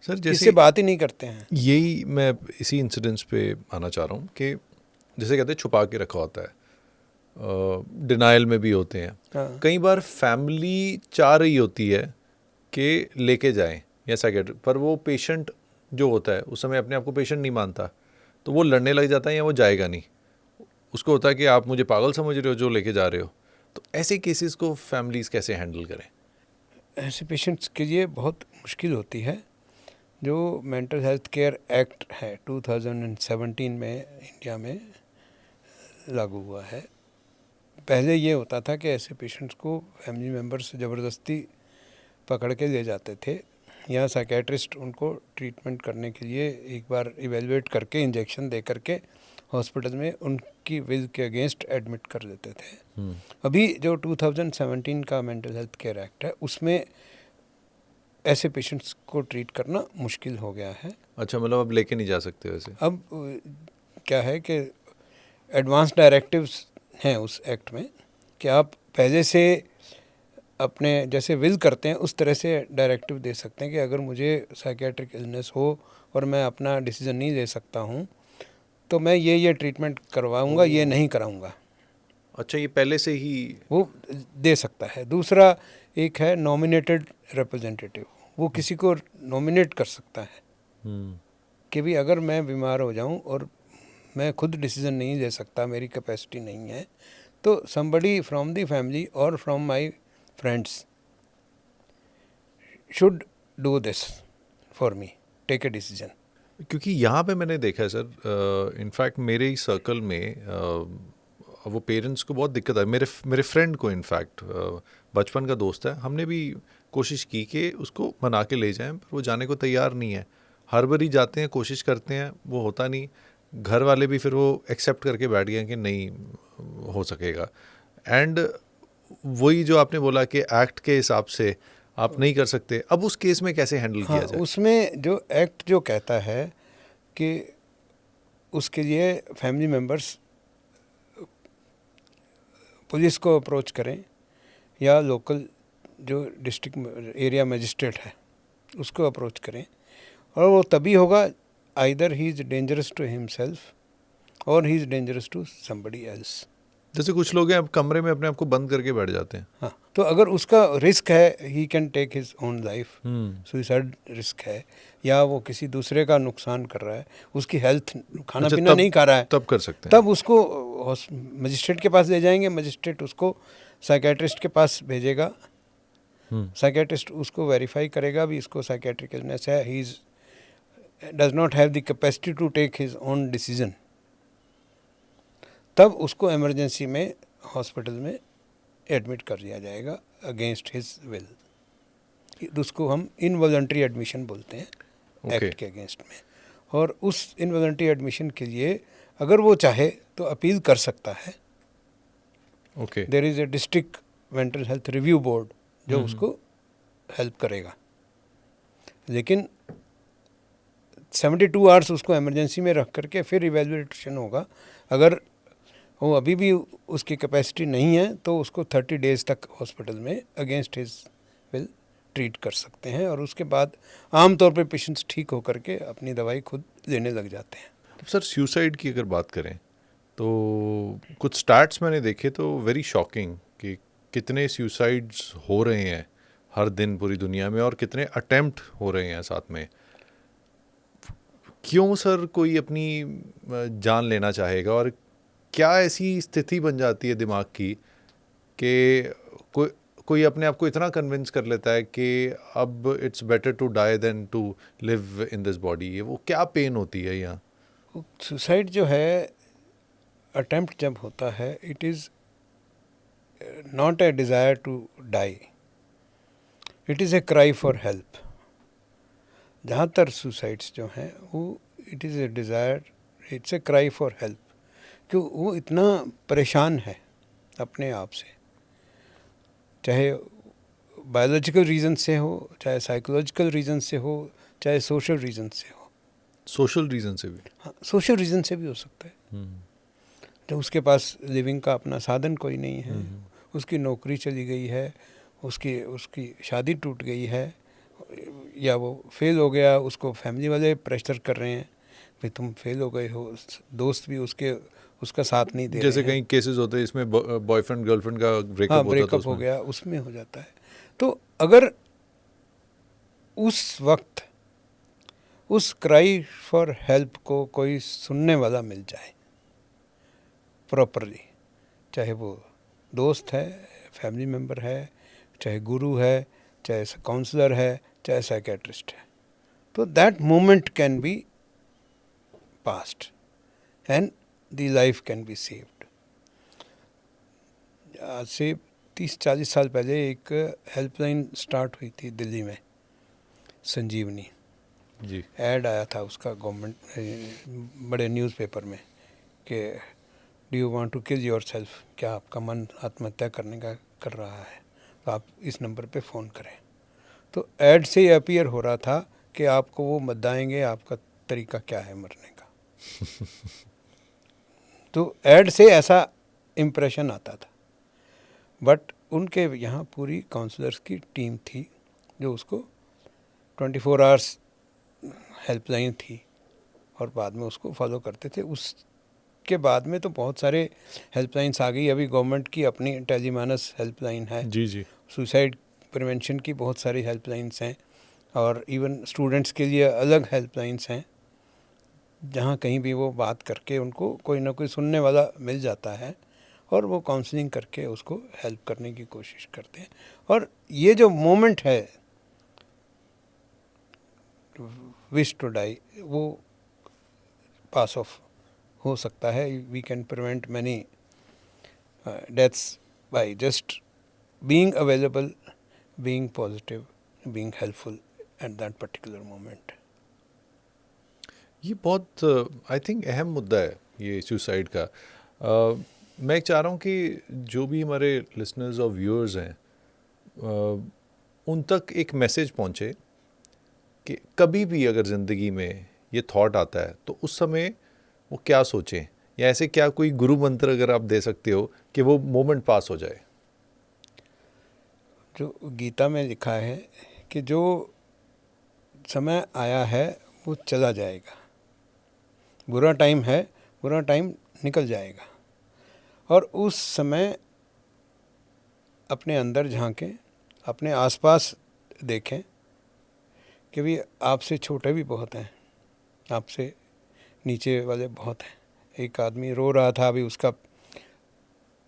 सर किससे जैसे बात ही नहीं करते हैं। यही मैं इसी इंसिडेंट्स पे आना चाह रहा हूँ कि जैसे कहते हैं छुपा के रखा होता है, डिनाइल में भी होते हैं। हाँ, कई बार फैमिली चाह रही होती है कि लेके जाएं या साइकेट्रिक, पर वो पेशेंट जो होता है उस समय अपने आप को पेशेंट नहीं मानता, तो वो लड़ने लग जाता है या वो जाएगा नहीं। उसको होता है कि आप मुझे पागल समझ रहे हो जो लेके जा रहे हो। तो ऐसे केसेस को फैमिलीज कैसे हैंडल करें? ऐसे पेशेंट्स के लिए बहुत मुश्किल होती है। जो मेंटल हेल्थ केयर एक्ट है 2017 में इंडिया में लागू हुआ है। पहले ये होता था कि ऐसे पेशेंट्स को फैमिली मेम्बर्स ज़बरदस्ती पकड़ के ले जाते थे, या साइकेट्रिस्ट उनको ट्रीटमेंट करने के लिए एक बार इवेलुएट करके इंजेक्शन दे करके हॉस्पिटल में उनकी विल के अगेंस्ट एडमिट कर देते थे। अभी जो 2017 का मेंटल हेल्थ केयर एक्ट है, उसमें ऐसे पेशेंट्स को ट्रीट करना मुश्किल हो गया है। अच्छा, मतलब अब लेके नहीं जा सकते वैसे? अब क्या है कि एडवांस डायरेक्टिव्स हैं उस एक्ट में कि आप पहले से अपने जैसे विल करते हैं उस तरह से डायरेक्टिव दे सकते हैं कि अगर मुझे साइकेट्रिक इलनेस हो और मैं अपना डिसीजन नहीं ले सकता हूँ, तो मैं ये ट्रीटमेंट करवाऊँगा, ये नहीं कराऊँगा, अच्छा, ये पहले से ही। वो दे सकता है। दूसरा एक है नॉमिनेटेड रिप्रेजेंटेटिव, वो किसी को नॉमिनेट कर सकता है कि भी अगर मैं बीमार हो जाऊं और मैं खुद डिसीजन नहीं ले सकता, मेरी कैपेसिटी नहीं है, तो somebody फ्रॉम द फैमिली और from my friends should do this for me, take a decision. क्योंकि यहाँ पे मैंने देखा है सर, इनफैक्ट मेरे ही सर्कल में वो पेरेंट्स को बहुत दिक्कत है। मेरे मेरे फ्रेंड को इनफैक्ट बचपन का दोस्त है, हमने भी कोशिश की कि उसको मना के ले जाएं, पर वो जाने को तैयार नहीं है। हर बार ही जाते हैं, कोशिश करते हैं, वो होता नहीं। घर वाले भी फिर वो एक्सेप्ट करके बैठ गए कि नहीं हो सकेगा। एंड वही जो आपने बोला कि एक्ट के हिसाब से आप नहीं कर सकते, अब उस केस में कैसे हैंडल हाँ, किया जाए? उसमें जो एक्ट जो कहता है कि उसके लिए फैमिली मेम्बर्स पुलिस को अप्रोच करें या लोकल जो डिस्ट्रिक्ट एरिया मजिस्ट्रेट है उसको अप्रोच करें, और वो तभी होगा either he is dangerous to himself और he is dangerous to somebody else. जैसे कुछ लोग हैं अब कमरे में अपने आप को बंद करके बैठ जाते हैं। हाँ, तो अगर उसका रिस्क है, he can take his own life, suicide risk है, या वो किसी दूसरे का नुकसान कर रहा है, उसकी हेल्थ, खाना अच्छा, पीना नहीं खा रहा है, तब कर सकते हैं। तब उसको मजिस्ट्रेट के पास ले जाएंगे, मजिस्ट्रेट उसको साइकेट्रिस्ट के पास भेजेगा, साइकेट्रिस्ट उसको वेरीफाई करेगा भी इसको साइकेट्रिक इलनेस है, he does not have the capacity to take his own decision, तब उसको इमरजेंसी में हॉस्पिटल में एडमिट कर दिया जाएगा अगेंस्ट हिज विल। उसको हम इनवॉलंटरी एडमिशन बोलते हैं एक्ट के अगेंस्ट में। और उस इनवॉलंटरी एडमिशन के लिए अगर वो चाहे तो अपील कर सकता है। There is a district mental health review board जो उसको हेल्प करेगा, लेकिन 72 आवर्स उसको इमरजेंसी में रख करके फिर इवेल्युएशन होगा। अगर वो अभी भी उसकी कैपेसिटी नहीं है तो उसको 30 डेज़ तक हॉस्पिटल में अगेंस्ट हिज विल ट्रीट कर सकते हैं, और उसके बाद आमतौर पे पेशेंट्स ठीक होकर के अपनी दवाई खुद लेने लग जाते हैं। तो सर सुसाइड की अगर बात करें तो कुछ स्टैट्स मैंने देखे तो वेरी शॉकिंग कि कितने सुसाइड्स हो रहे हैं हर दिन पूरी दुनिया में और कितने अटेम्प्ट हो रहे हैं साथ में। क्यों सर कोई अपनी जान लेना चाहेगा, और क्या ऐसी स्थिति बन जाती है दिमाग की कि कोई अपने आप को इतना कन्विंस कर लेता है कि अब it's better to die than to live in this body? वो क्या पेन होती है यहाँ? सुसाइड जो है, अटेम्प्ट जब होता है, it is not a desire to die, it is a cry for help. ज़्यादातर सुसाइड्स जो हैं वो it is a desire, it's a cry for help, क्यों वो इतना परेशान है अपने आप से, चाहे बायोलॉजिकल रीज़न से हो, चाहे साइकोलॉजिकल रीज़न से हो, चाहे सोशल रीज़न से हो। सोशल रीज़न से भी। हाँ, सोशल रीज़न से भी हो सकता है। तो उसके पास लिविंग का अपना साधन कोई नहीं है, उसकी नौकरी चली गई है, उसकी शादी टूट गई है, या वो फेल हो गया, उसको फैमिली वाले प्रेशर कर रहे हैं भाई तुम फेल हो गए हो, दोस्त भी उसका साथ नहीं दे रहे जैसे हैं। कई केसेस होते हैं इसमें बॉयफ्रेंड गर्लफ्रेंड का ब्रेकअप हाँ, होता है तो ब्रेकअप हो उसमें गया, उसमें हो जाता है। तो अगर उस वक्त उस क्राई फॉर हेल्प को कोई सुनने वाला मिल जाए प्रॉपरली, चाहे वो दोस्त है, फैमिली मेम्बर है, चाहे गुरु है, चाहे काउंसलर है, चाहे साइकेट्रिस्ट है, तो that moment can be past and the life can be saved. आज से 30-40 साल पहले एक हेल्पलाइन स्टार्ट हुई थी दिल्ली में, संजीवनी। जी। ऐड आया था उसका गवर्नमेंट बड़े न्यूज़पेपर में कि do you want to kill yourself, क्या आपका मन आत्महत्या करने का कर रहा है तो आप इस नंबर पे फ़ोन करें। तो ऐड से ये अपीयर हो रहा था कि आपको वो बताएंगे आपका तरीका क्या है मरने का। तो ऐड से ऐसा इम्प्रेशन आता था, बट उनके यहाँ पूरी काउंसलर्स की टीम थी जो उसको 24 आवर्स हेल्पलाइन थी और बाद में उसको फॉलो करते थे। उसके बाद में तो बहुत सारे हेल्पलाइंस आ गई, अभी गवर्नमेंट की अपनी टेलीमानस हेल्पलाइन है, जी जी। सुसाइड प्रिवेंशन की बहुत सारी हेल्पलाइंस हैं, और इवन स्टूडेंट्स के लिए अलग हेल्पलाइंस हैं, जहाँ कहीं भी वो बात करके उनको कोई ना कोई सुनने वाला मिल जाता है और वो काउंसलिंग करके उसको हेल्प करने की कोशिश करते हैं। और ये जो मोमेंट है विश टू डाई, वो पास ऑफ हो सकता है। We can prevent many deaths by just being available, being positive, being helpful at that particular moment. ये बहुत आई थिंक अहम मुद्दा है ये सुसाइड का। मैं चाह रहा हूँ कि जो भी हमारे लिसनर्स और व्यूअर्स हैं उन तक एक मैसेज पहुँचे कि कभी भी अगर ज़िंदगी में ये थॉट आता है तो उस समय वो क्या सोचें, या ऐसे क्या कोई गुरु मंत्र अगर आप दे सकते हो कि वो मोमेंट पास हो जाए। जो गीता में लिखा है कि जो समय आया है वो चला जाएगा, बुरा टाइम है, बुरा टाइम निकल जाएगा, और उस समय अपने अंदर झांकें, अपने आसपास देखें कि भी आपसे छोटे भी बहुत हैं, आपसे नीचे वाले बहुत हैं। एक आदमी रो रहा था, अभी उसका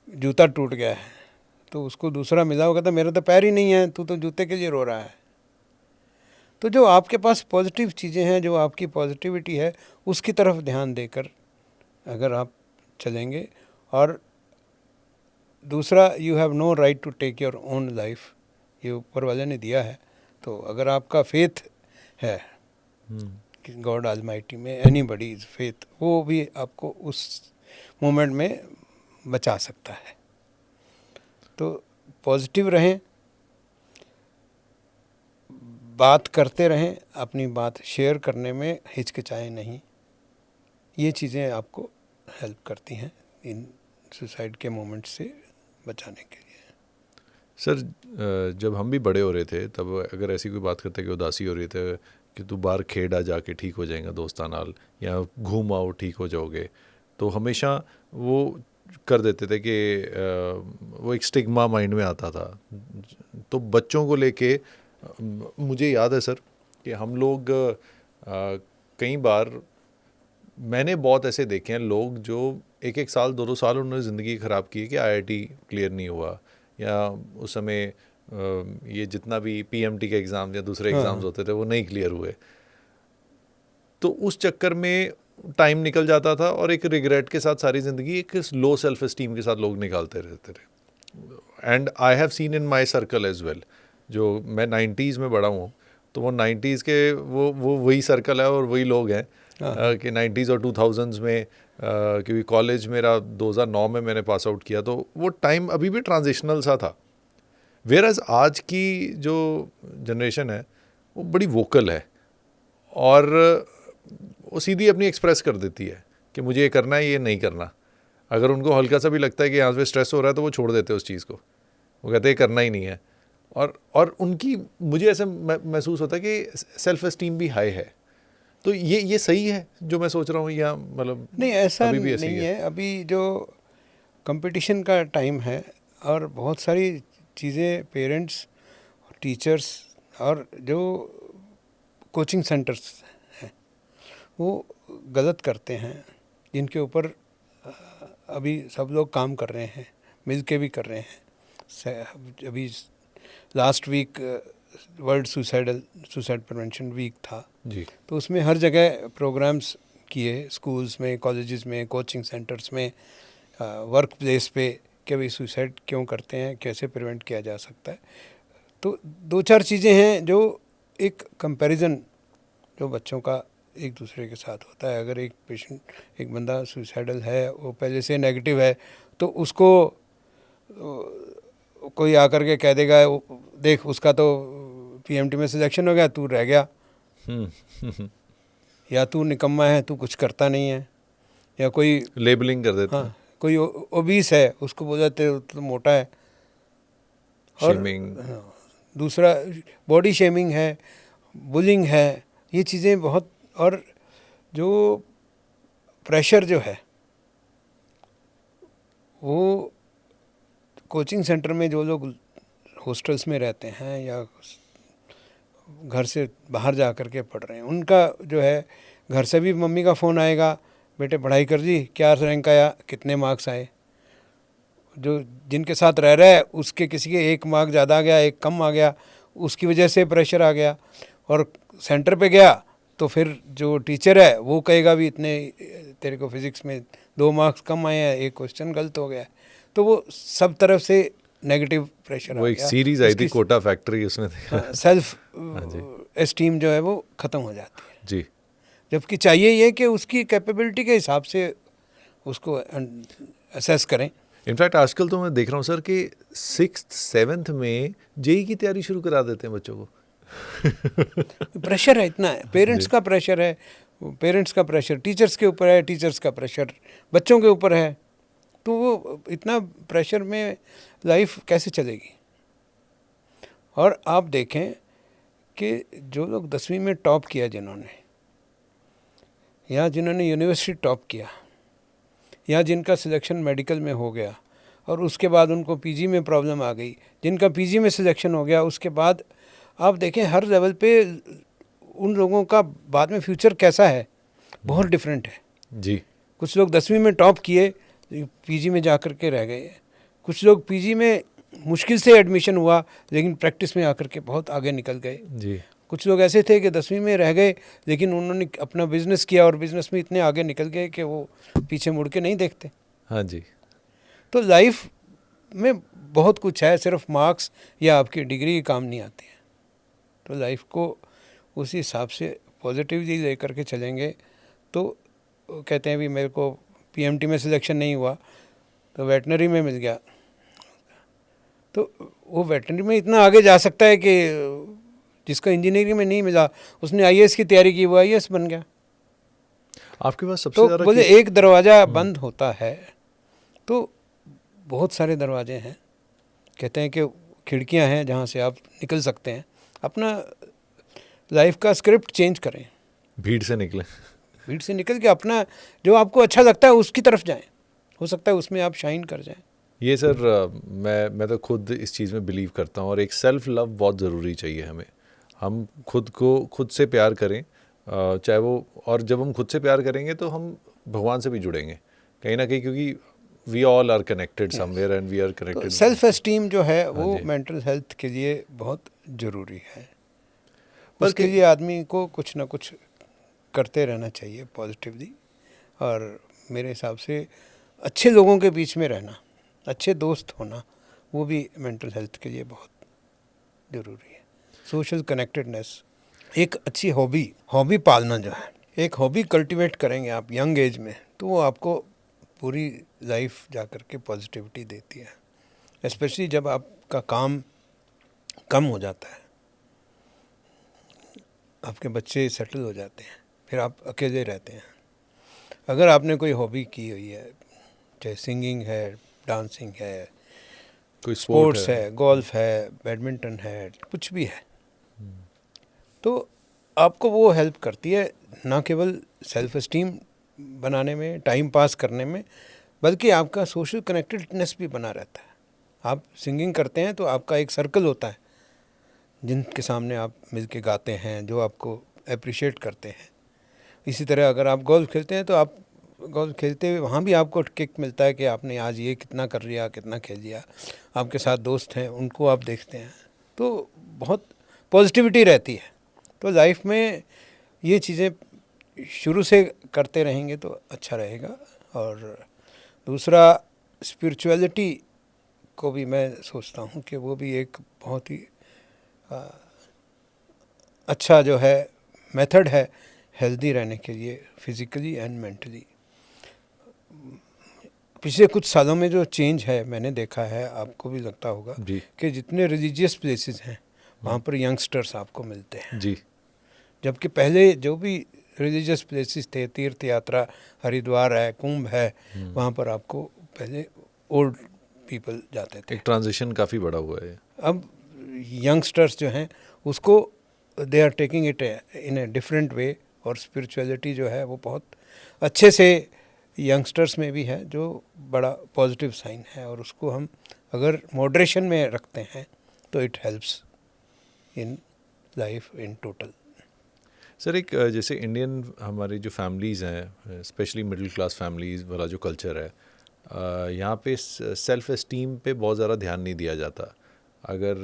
जूता टूट गया है, तो उसको दूसरा मिला, होगा तो मेरा तो पैर ही नहीं है, तू तो जूते के लिए रो रहा है। तो जो आपके पास पॉजिटिव चीज़ें हैं, जो आपकी पॉजिटिविटी है, उसकी तरफ ध्यान देकर अगर आप चलेंगे, और दूसरा, you have no right to take your own life, ये ऊपर वाले ने दिया है। तो अगर आपका फेथ है कि गॉड ऑलमाइटी में, एनीबडी इज फेथ, वो भी आपको उस मोमेंट में बचा सकता है। तो पॉजिटिव रहें, बात करते रहें, अपनी बात शेयर करने में हिचकिचाएं नहीं। ये चीज़ें आपको हेल्प करती हैं इन सुसाइड के मोमेंट से बचाने के लिए। सर जब हम भी बड़े हो रहे थे तब अगर ऐसी कोई बात करते कि उदासी हो रही थे कि तू बाहर खेड़ा जाके ठीक हो जाएगा दोस्तां नाल, या घूम आओ ठीक हो जाओगे, तो हमेशा वो कर देते थे कि वो एक स्टिग्मा माइंड में आता था। तो बच्चों को लेके मुझे याद है सर कि हम लोग कई बार, मैंने बहुत ऐसे देखे हैं लोग जो 1-1 साल 2-2 साल उन्होंने ज़िंदगी ख़राब की है कि IIT क्लियर नहीं हुआ, या उस समय ये जितना भी PMT के एग्ज़ाम या दूसरे एग्ज़ाम्स होते थे वो नहीं क्लियर हुए। तो उस चक्कर में टाइम निकल जाता था और एक रिग्रेट के साथ सारी ज़िंदगी एक लो सेल्फ एस्टीम के साथ लोग निकालते रहते थे। And I have seen in my circle as well, जो मैं 90s में बड़ा हूँ, तो वो 90s के वो वही सर्कल है और वही लोग हैं कि 90s और 2000s में, क्योंकि कॉलेज मेरा 2009 में मैंने पास आउट किया, तो वो टाइम अभी भी ट्रांजिशनल सा था। वेयरएज़ आज की जो जनरेशन है वो बड़ी वोकल है और वो सीधी अपनी एक्सप्रेस कर देती है कि मुझे ये करना है, ये नहीं करना। अगर उनको हल्का सा भी लगता है कि यहाँ पे स्ट्रेस हो रहा है तो वो छोड़ देते हैं उस चीज़ को, वो कहते हैं करना ही नहीं है। और उनकी मुझे ऐसा महसूस होता है कि सेल्फ एस्टीम भी हाई है। तो ये सही है जो मैं सोच रहा हूँ, या मतलब नहीं, ऐसा अभी भी ऐसे ही नहीं है। अभी जो कंपटीशन का टाइम है और बहुत सारी चीज़ें पेरेंट्स, टीचर्स और जो कोचिंग सेंटर्स हैं वो गलत करते हैं, जिनके ऊपर अभी सब लोग काम कर रहे हैं, मिल के भी कर रहे हैं। अभी last week world suicide prevention week था जी। तो उसमें हर जगह प्रोग्राम्स किए, स्कूल्स में, कॉलेजेस में, कोचिंग सेंटर्स में, वर्क प्लेस पे, कि भाई सुसाइड क्यों करते हैं, कैसे प्रिवेंट किया जा सकता है। तो दो चार चीज़ें हैं जो एक कंपैरिजन जो बच्चों का एक दूसरे के साथ होता है। अगर एक पेशेंट, एक बंदा सुसाइडल है, वो पहले से नेगेटिव है, तो उसको कोई आकर के कह देगा देख उसका तो पीएमटी में सिलेक्शन हो गया, तू रह गया, या तू निकम्मा है, तू कुछ करता नहीं है, या कोई लेबलिंग कर देते हैं। हाँ, कोई ओबीस है उसको बोल जाते तो मोटा है। और शेमिंग। हाँ, दूसरा बॉडी शेमिंग है, बुलिंग है, ये चीज़ें बहुत। और जो प्रेशर जो है वो कोचिंग सेंटर में जो लोग हॉस्टल्स में रहते हैं या घर से बाहर जा कर के पढ़ रहे हैं, उनका जो है घर से भी मम्मी का फ़ोन आएगा, बेटे पढ़ाई कर दी, क्या रैंक आया, कितने मार्क्स आए। जो जिनके साथ रह रहा है उसके किसी के एक मार्क ज़्यादा आ गया, एक कम आ गया, उसकी वजह से प्रेशर आ गया। और सेंटर पे गया तो फिर जो टीचर है वो कहेगा भी इतने तेरे को फिज़िक्स में 2 मार्क्स कम आए हैं, एक क्वेश्चन गलत हो गया। तो वो सब तरफ से नेगेटिव प्रेशर आ वो एक गया। सीरीज आई थी कोटा फैक्ट्री, उसमें सेल्फ एस्टीम जो है वो ख़त्म हो जाती है। जी। जबकि चाहिए ये कि उसकी कैपेबिलिटी के हिसाब से उसको असेस करें। इनफैक्ट आजकल तो मैं देख रहा हूँ सर कि 6th 7th में जेई की तैयारी शुरू करा देते हैं बच्चों को। प्रेशर है इतना है, पेरेंट्स का प्रेशर है, पेरेंट्स का प्रेशर टीचर्स के ऊपर है, टीचर्स का प्रेशर बच्चों के ऊपर है। तो वो इतना प्रेशर में लाइफ कैसे चलेगी। और आप देखें कि जो लोग 10वीं में टॉप किया, जिन्होंने, या जिन्होंने यूनिवर्सिटी टॉप किया, या जिनका सिलेक्शन मेडिकल में हो गया और उसके बाद उनको पीजी में प्रॉब्लम आ गई, जिनका पीजी में सिलेक्शन हो गया, उसके बाद आप देखें हर लेवल पे उन लोगों का बाद में फ्यूचर कैसा है, बहुत डिफरेंट है जी। कुछ लोग 10वीं में टॉप किए, पीजी में जा कर के रह गए। कुछ लोग पीजी में मुश्किल से एडमिशन हुआ लेकिन प्रैक्टिस में आकर के बहुत आगे निकल गए जी। कुछ लोग ऐसे थे कि 10वीं में रह गए लेकिन उन्होंने अपना बिजनेस किया और बिजनेस में इतने आगे निकल गए कि वो पीछे मुड़ के नहीं देखते। हाँ जी। तो लाइफ में बहुत कुछ है, सिर्फ मार्क्स या आपकी डिग्री काम नहीं आती है। तो लाइफ को उसी हिसाब से पॉजिटिवली लेकर के चलेंगे तो कहते हैं भी मेरे को पीएमटी में सिलेक्शन नहीं हुआ तो वेटनरी में मिल गया, तो वो वेटनरी में इतना आगे जा सकता है कि जिसको इंजीनियरिंग में नहीं मिला उसने आईएएस की तैयारी की, वो आईएएस बन गया। आपके पास सबसे तो ज़्यादा बोले एक दरवाज़ा बंद होता है तो बहुत सारे दरवाजे हैं। कहते हैं कि खिड़कियां हैं जहाँ से आप निकल सकते हैं। अपना लाइफ का स्क्रिप्ट चेंज करें, भीड़ से निकले, भीड़ से निकल के अपना जो आपको अच्छा लगता है उसकी तरफ जाएं, हो सकता है उसमें आप शाइन कर जाएं। ये सर मैं तो खुद इस चीज़ में बिलीव करता हूँ और एक सेल्फ लव बहुत ज़रूरी चाहिए हमें। हम खुद को खुद से प्यार करें, चाहे वो, और जब हम खुद से प्यार करेंगे तो हम भगवान से भी जुड़ेंगे कहीं ना कहीं, क्योंकि we all are connected somewhere and we are connected. Self esteem जो है वो मेंटल हेल्थ के लिए बहुत ज़रूरी है। उसके लिए आदमी को कुछ ना कुछ करते रहना चाहिए पॉजिटिवली, और मेरे हिसाब से अच्छे लोगों के बीच में रहना, अच्छे दोस्त होना, वो भी मेंटल हेल्थ के लिए बहुत ज़रूरी है। सोशल कनेक्टेडनेस, एक अच्छी हॉबी पालना जो है, एक हॉबी कल्टीवेट करेंगे आप यंग एज में तो वो आपको पूरी लाइफ जा कर के पॉजिटिविटी देती है। स्पेशली जब आपका काम कम हो जाता है, आपके बच्चे सेटल हो जाते हैं, फिर आप अकेले रहते हैं। अगर आपने कोई हॉबी की हुई है, चाहे सिंगिंग है, डांसिंग है, कोई स्पोर्ट स्पोर्ट्स है। है, गोल्फ है, बैडमिंटन है, कुछ भी है, तो आपको वो हेल्प करती है ना केवल सेल्फ एस्टीम बनाने में, टाइम पास करने में, बल्कि आपका सोशल कनेक्टेडनेस भी बना रहता है। आप सिंगिंग करते हैं तो आपका एक सर्कल होता है जिनके सामने आप मिलके गाते हैं, जो आपको अप्रिशिएट करते हैं। इसी तरह अगर आप गोल्फ खेलते हैं तो आप गोल्फ खेलते हुए वहाँ भी आपको किक मिलता है कि आपने आज ये कितना कर लिया, कितना खेल लिया। आपके साथ दोस्त हैं, उनको आप देखते हैं, तो बहुत पॉजिटिविटी रहती है। तो लाइफ में ये चीज़ें शुरू से करते रहेंगे तो अच्छा रहेगा। और दूसरा, स्पिरिचुअलिटी को भी मैं सोचता हूँ कि वो भी एक बहुत ही अच्छा जो है मेथड है हेल्दी रहने के लिए, फिज़िकली एंड मेंटली। पिछले कुछ सालों में जो चेंज है मैंने देखा है, आपको भी लगता होगा जी कि जितने रिलीजियस प्लेसेस हैं वहाँ पर यंगस्टर्स आपको मिलते हैं, जी जबकि पहले जो भी रिलीजियस प्लेसेस थे, तीर्थ यात्रा, हरिद्वार है, कुंभ है, वहाँ पर आपको पहले ओल्ड पीपल जाते थे। एक ट्रांजिशन काफ़ी बड़ा हुआ है। अब यंगस्टर्स जो हैं उसको they are taking it in a different way, और स्पिरिचुअलिटी जो है वो बहुत अच्छे से यंगस्टर्स में भी है, जो बड़ा पॉजिटिव साइन है। और उसको हम अगर मॉडरेशन में रखते हैं तो it helps in life in total. Sir एक जैसे इंडियन हमारी जो फैमिलीज़ हैं, स्पेशली मिडिल क्लास फैमिलीज़ वाला जो कल्चर है, यहाँ पे सेल्फ एस्टीम पे बहुत ज़्यादा ध्यान नहीं दिया जाता। अगर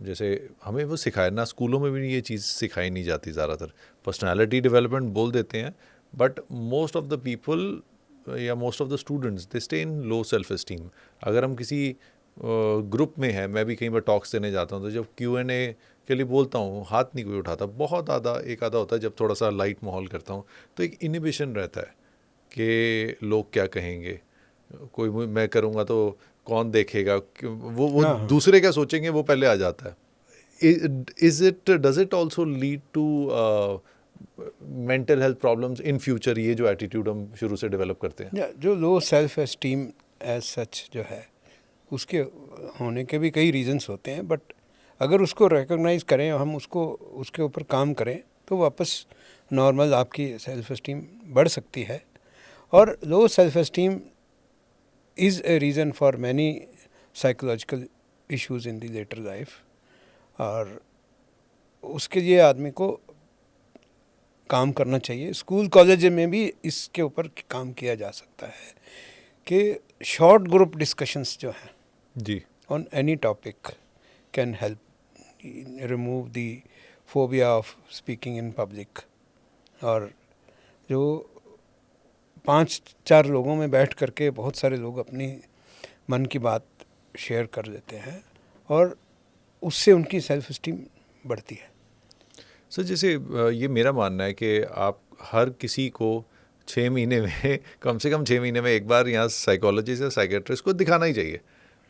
जैसे हमें वो सिखाया ना, स्कूलों में भी ये चीज़ सिखाई नहीं जाती ज़्यादातर। पर्सनालिटी डेवलपमेंट बोल देते हैं, but most of the people या most of the students they stay in low self esteem. अगर हम किसी ग्रुप में हैं, मैं भी कई बार टॉक्स देने जाता हूँ, तो जब Q&A के लिए बोलता हूँ हाथ नहीं कोई उठाता, बहुत आधा एक आधा होता है। जब थोड़ा सा लाइट माहौल करता हूँ तो एक इनिबिशन रहता है कि लोग क्या कहेंगे, कोई मैं करूँगा तो कौन देखेगा, वो हाँ हाँ, दूसरे क्या सोचेंगे, वो पहले आ जाता है। Does it also lead to mental health problems in future, ये जो एटीट्यूड हम शुरू से डेवलप करते हैं? जो low self esteem as such जो है उसके होने के भी कई रीजंस होते हैं, बट अगर उसको रिकॉग्नाइज करें, हम उसको उसके ऊपर काम करें, तो वापस नॉर्मल आपकी सेल्फ एस्टीम बढ़ सकती है। और low self esteem is a reason for many psychological issues in the later life, और उसके लिए आदमी को काम करना चाहिए। स्कूल कॉलेज में भी इसके ऊपर काम किया जा सकता है कि शॉर्ट ग्रुप डिस्कशंस जो हैं जी on any topic can help remove the phobia of speaking in public। और जो 5-4 लोगों में बैठ करके बहुत सारे लोग अपनी मन की बात शेयर कर लेते हैं, और उससे उनकी सेल्फ एस्टीम बढ़ती है। सर जैसे ये मेरा मानना है कि आप हर किसी को 6 महीने में कम से कम 6 महीने में एक बार यहाँ साइकोलॉजिस्ट या साइकेट्रिस्ट को दिखाना ही चाहिए।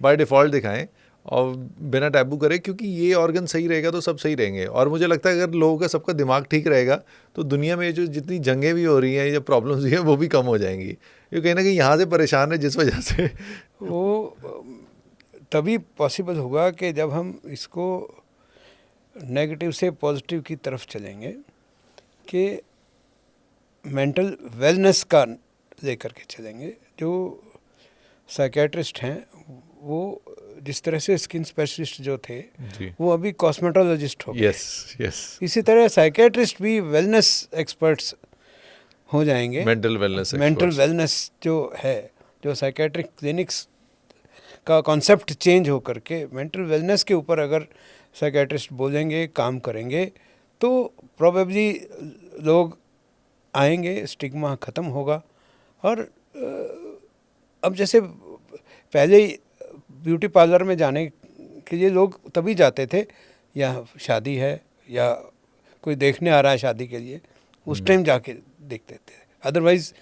बाय डिफ़ॉल्ट दिखाएं और बिना टैबू करें, क्योंकि ये ऑर्गन सही रहेगा तो सब सही रहेंगे। और मुझे लगता है अगर लोगों का सबका दिमाग ठीक रहेगा तो दुनिया में जो जितनी जंगें भी हो रही हैं या प्रॉब्लम्स भी हैं वो भी कम हो जाएंगी। ये कहीं ना कहीं यहाँ से परेशान है जिस वजह से वो तभी पॉसिबल होगा कि जब हम इसको नेगेटिव से पॉजिटिव की तरफ चलेंगे, कि मेंटल वेलनेस का लेकर के चलेंगे। जो साइकेट्रिस्ट हैं वो जिस तरह से स्किन स्पेशलिस्ट जो थे जी वो अभी कॉस्मेटोलॉजिस्ट हो गए, यस यस इसी तरह साइकेट्रिस्ट भी वेलनेस एक्सपर्ट्स हो जाएंगे। मेंटल वेलनेस मेंटल वेलनेस जो है, जो साइकेट्रिक क्लिनिक्स का कॉन्सेप्ट चेंज हो करके मेंटल वेलनेस के ऊपर अगर साइकेट्रिस्ट बोलेंगे, काम करेंगे, तो प्रोबेबली लोग आएंगे, स्टिग्मा ख़त्म होगा। और अब जैसे पहले ब्यूटी पार्लर में जाने के लिए लोग तभी जाते थे या शादी है या कोई देखने आ रहा है शादी के लिए, उस टाइम जाके देखते थे, अदरवाइज़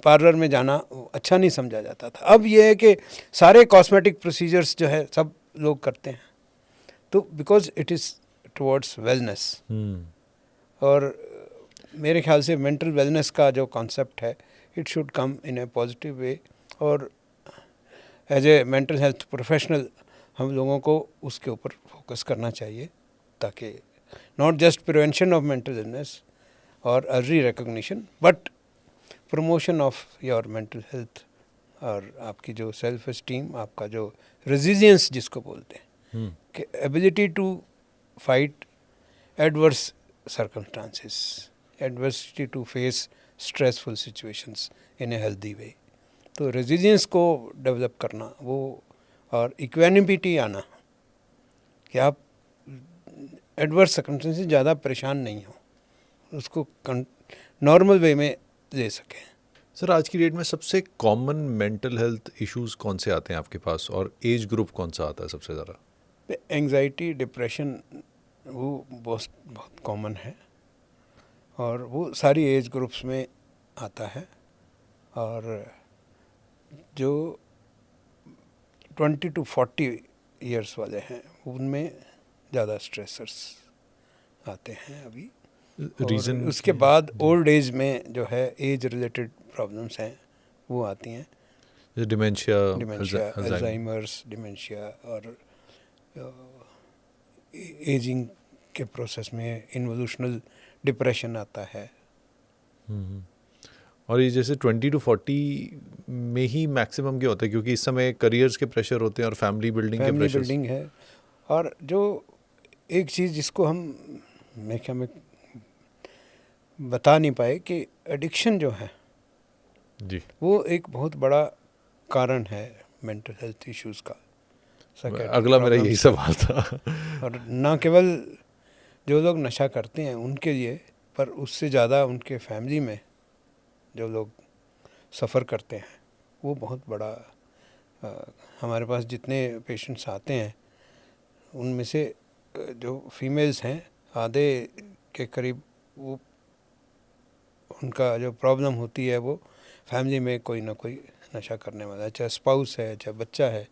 पार्लर में जाना अच्छा नहीं समझा जाता था। अब ये है कि सारे कॉस्मेटिक प्रोसीजर्स जो है सब लोग करते हैं, तो because it is towards wellness. और मेरे ख्याल से मेंटल वेलनेस का जो कॉन्सेप्ट है it should come in a positive way, और as a mental health professional हम लोगों को उसके ऊपर फोकस करना चाहिए, ताकि not just prevention of mental illness और early recognition but promotion of your mental health, और आपकी जो सेल्फ एस्टीम, आपका जो रेजिलियंस जिसको बोलते हैं, कि ability to fight adverse circumstances, adversity to face stressful situations in a healthy way. तो रेजिलियंस को डेवलप करना वो, और इक्वेनिमिटी आना कि आप एडवर्स सर्कमस्टेंसेस से ज़्यादा परेशान नहीं हो, उसको नॉर्मल वे में ले सकें। सर, आज की डेट में सबसे कॉमन मेंटल हेल्थ इश्यूज कौन से आते हैं आपके पास, और एज ग्रुप कौन सा आता है सबसे ज़्यादा? एंग्जाइटी, डिप्रेशन वो बहुत कॉमन है, और वो सारी एज ग्रुप्स में आता है। और जो 20 to 40 इयर्स वाले हैं उनमें ज़्यादा स्ट्रेसर्स आते हैं अभी। रीज़न उसके बाद ओल्ड एज में जो है एज रिलेटेड प्रॉब्लम्स हैं वो आती हैं, डिमेंशिया, अल्जाइमर्स, डिमेंशिया, और एजिंग के प्रोसेस में इन्वोल्यूशनल डिप्रेशन आता है। और ये जैसे 20 to 40 में ही मैक्सिमम क्या होता है, क्योंकि इस समय करियर्स के प्रेशर होते हैं और फैमिली बिल्डिंग है। और जो एक चीज़ जिसको हम मेरे ख्याल में बता नहीं पाए कि एडिक्शन जो है जी, वो एक बहुत बड़ा कारण है मेंटल हेल्थ इश्यूज़ का। अगला मेरा यही सवाल था। और ना केवल जो लोग नशा करते हैं उनके लिए, पर उससे ज़्यादा उनके फैमिली में जो लोग सफ़र करते हैं वो बहुत बड़ा। हमारे पास जितने पेशेंट्स आते हैं उनमें से जो फीमेल्स हैं आधे के करीब वो उनका जो प्रॉब्लम होती है वो फैमिली में कोई ना कोई नशा करने वाला है, चाहे स्पाउस है चाहे बच्चा है,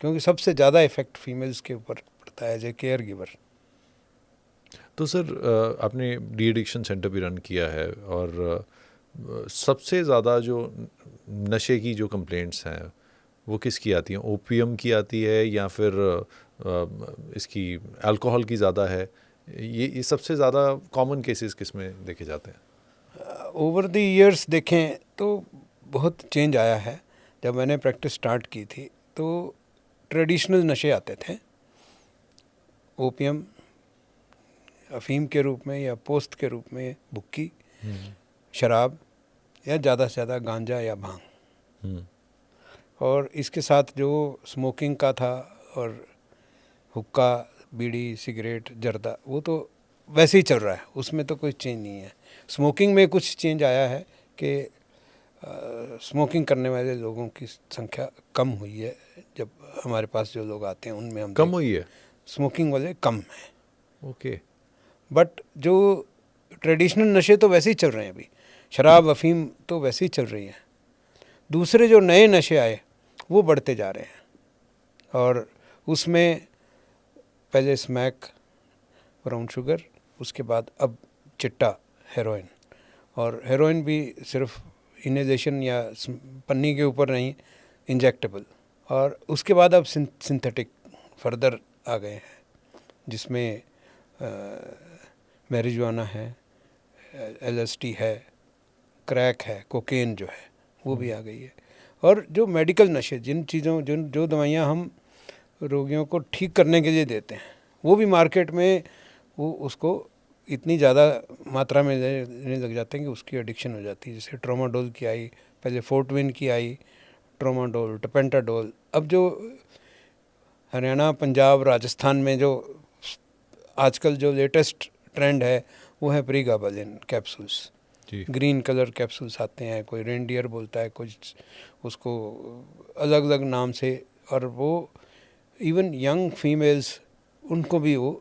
क्योंकि सबसे ज़्यादा इफ़ेक्ट फीमेल्स के ऊपर पड़ता है एज ए केयर गिवर। तो सर, आपने डी एडिक्शन सेंटर भी रन किया है, और सबसे ज़्यादा जो नशे की जो कंप्लेंट्स हैं वो किसकी आती हैं? ओपियम की आती है या फिर इसकी अल्कोहल की ज़्यादा है? ये सबसे ज़्यादा कॉमन केसेस किस में देखे जाते हैं? ओवर द ईयर्स देखें तो बहुत चेंज आया है। जब मैंने प्रैक्टिस स्टार्ट की थी तो ट्रेडिशनल नशे आते थे, ओपियम, अफीम के रूप में या पोस्त के रूप में बुक्की, शराब, या ज़्यादा से ज़्यादा गांजा या भांग। और इसके साथ जो स्मोकिंग का था और हुक्का, बीड़ी, सिगरेट, जर्दा, वो तो वैसे ही चल रहा है, उसमें तो कोई चेंज नहीं है। स्मोकिंग में कुछ चेंज आया है कि स्मोकिंग करने वाले लोगों की संख्या कम हुई है। जब हमारे पास जो लोग आते हैं उनमें हम कम हुई है, स्मोकिंग वाले कम हैं। ओके। बट जो ट्रेडिशनल नशे तो वैसे ही चल रहे हैं अभी, शराब, अफीम तो वैसे ही चल रही है। दूसरे जो नए नशे आए वो बढ़ते जा रहे हैं, और उसमें पहले स्मैक, ब्राउन शुगर, उसके बाद अब चिट्टा, हेरोइन। और हेरोइन भी सिर्फ इनहेलेशन या पन्नी के ऊपर नहीं, इंजेक्टेबल। और उसके बाद अब सिंथेटिक फर्दर आ गए हैं, जिसमें मैरिजुआना है, LSD है, क्रैक है, कोकेन जो है वो भी आ गई है। और जो मेडिकल नशे, जिन चीज़ों जो दवाइयाँ हम रोगियों को ठीक करने के लिए देते हैं, वो भी मार्केट में वो उसको इतनी ज़्यादा मात्रा में लेने लग जाते हैं कि उसकी एडिक्शन हो जाती है। जैसे ट्रोमाडोल की आई, पहले फोर्टविन की आई, ट्रोमाडोल, टपेंटाडोल। अब जो हरियाणा, पंजाब, राजस्थान में जो आजकल जो लेटेस्ट ट्रेंड है वो है प्रीगाबालिन कैप्सूल्स। ग्रीन कलर कैप्सूल्स आते हैं, कोई रेनडियर बोलता है, कुछ उसको अलग अलग नाम से। और वो इवन यंग फीमेल्स, उनको भी वो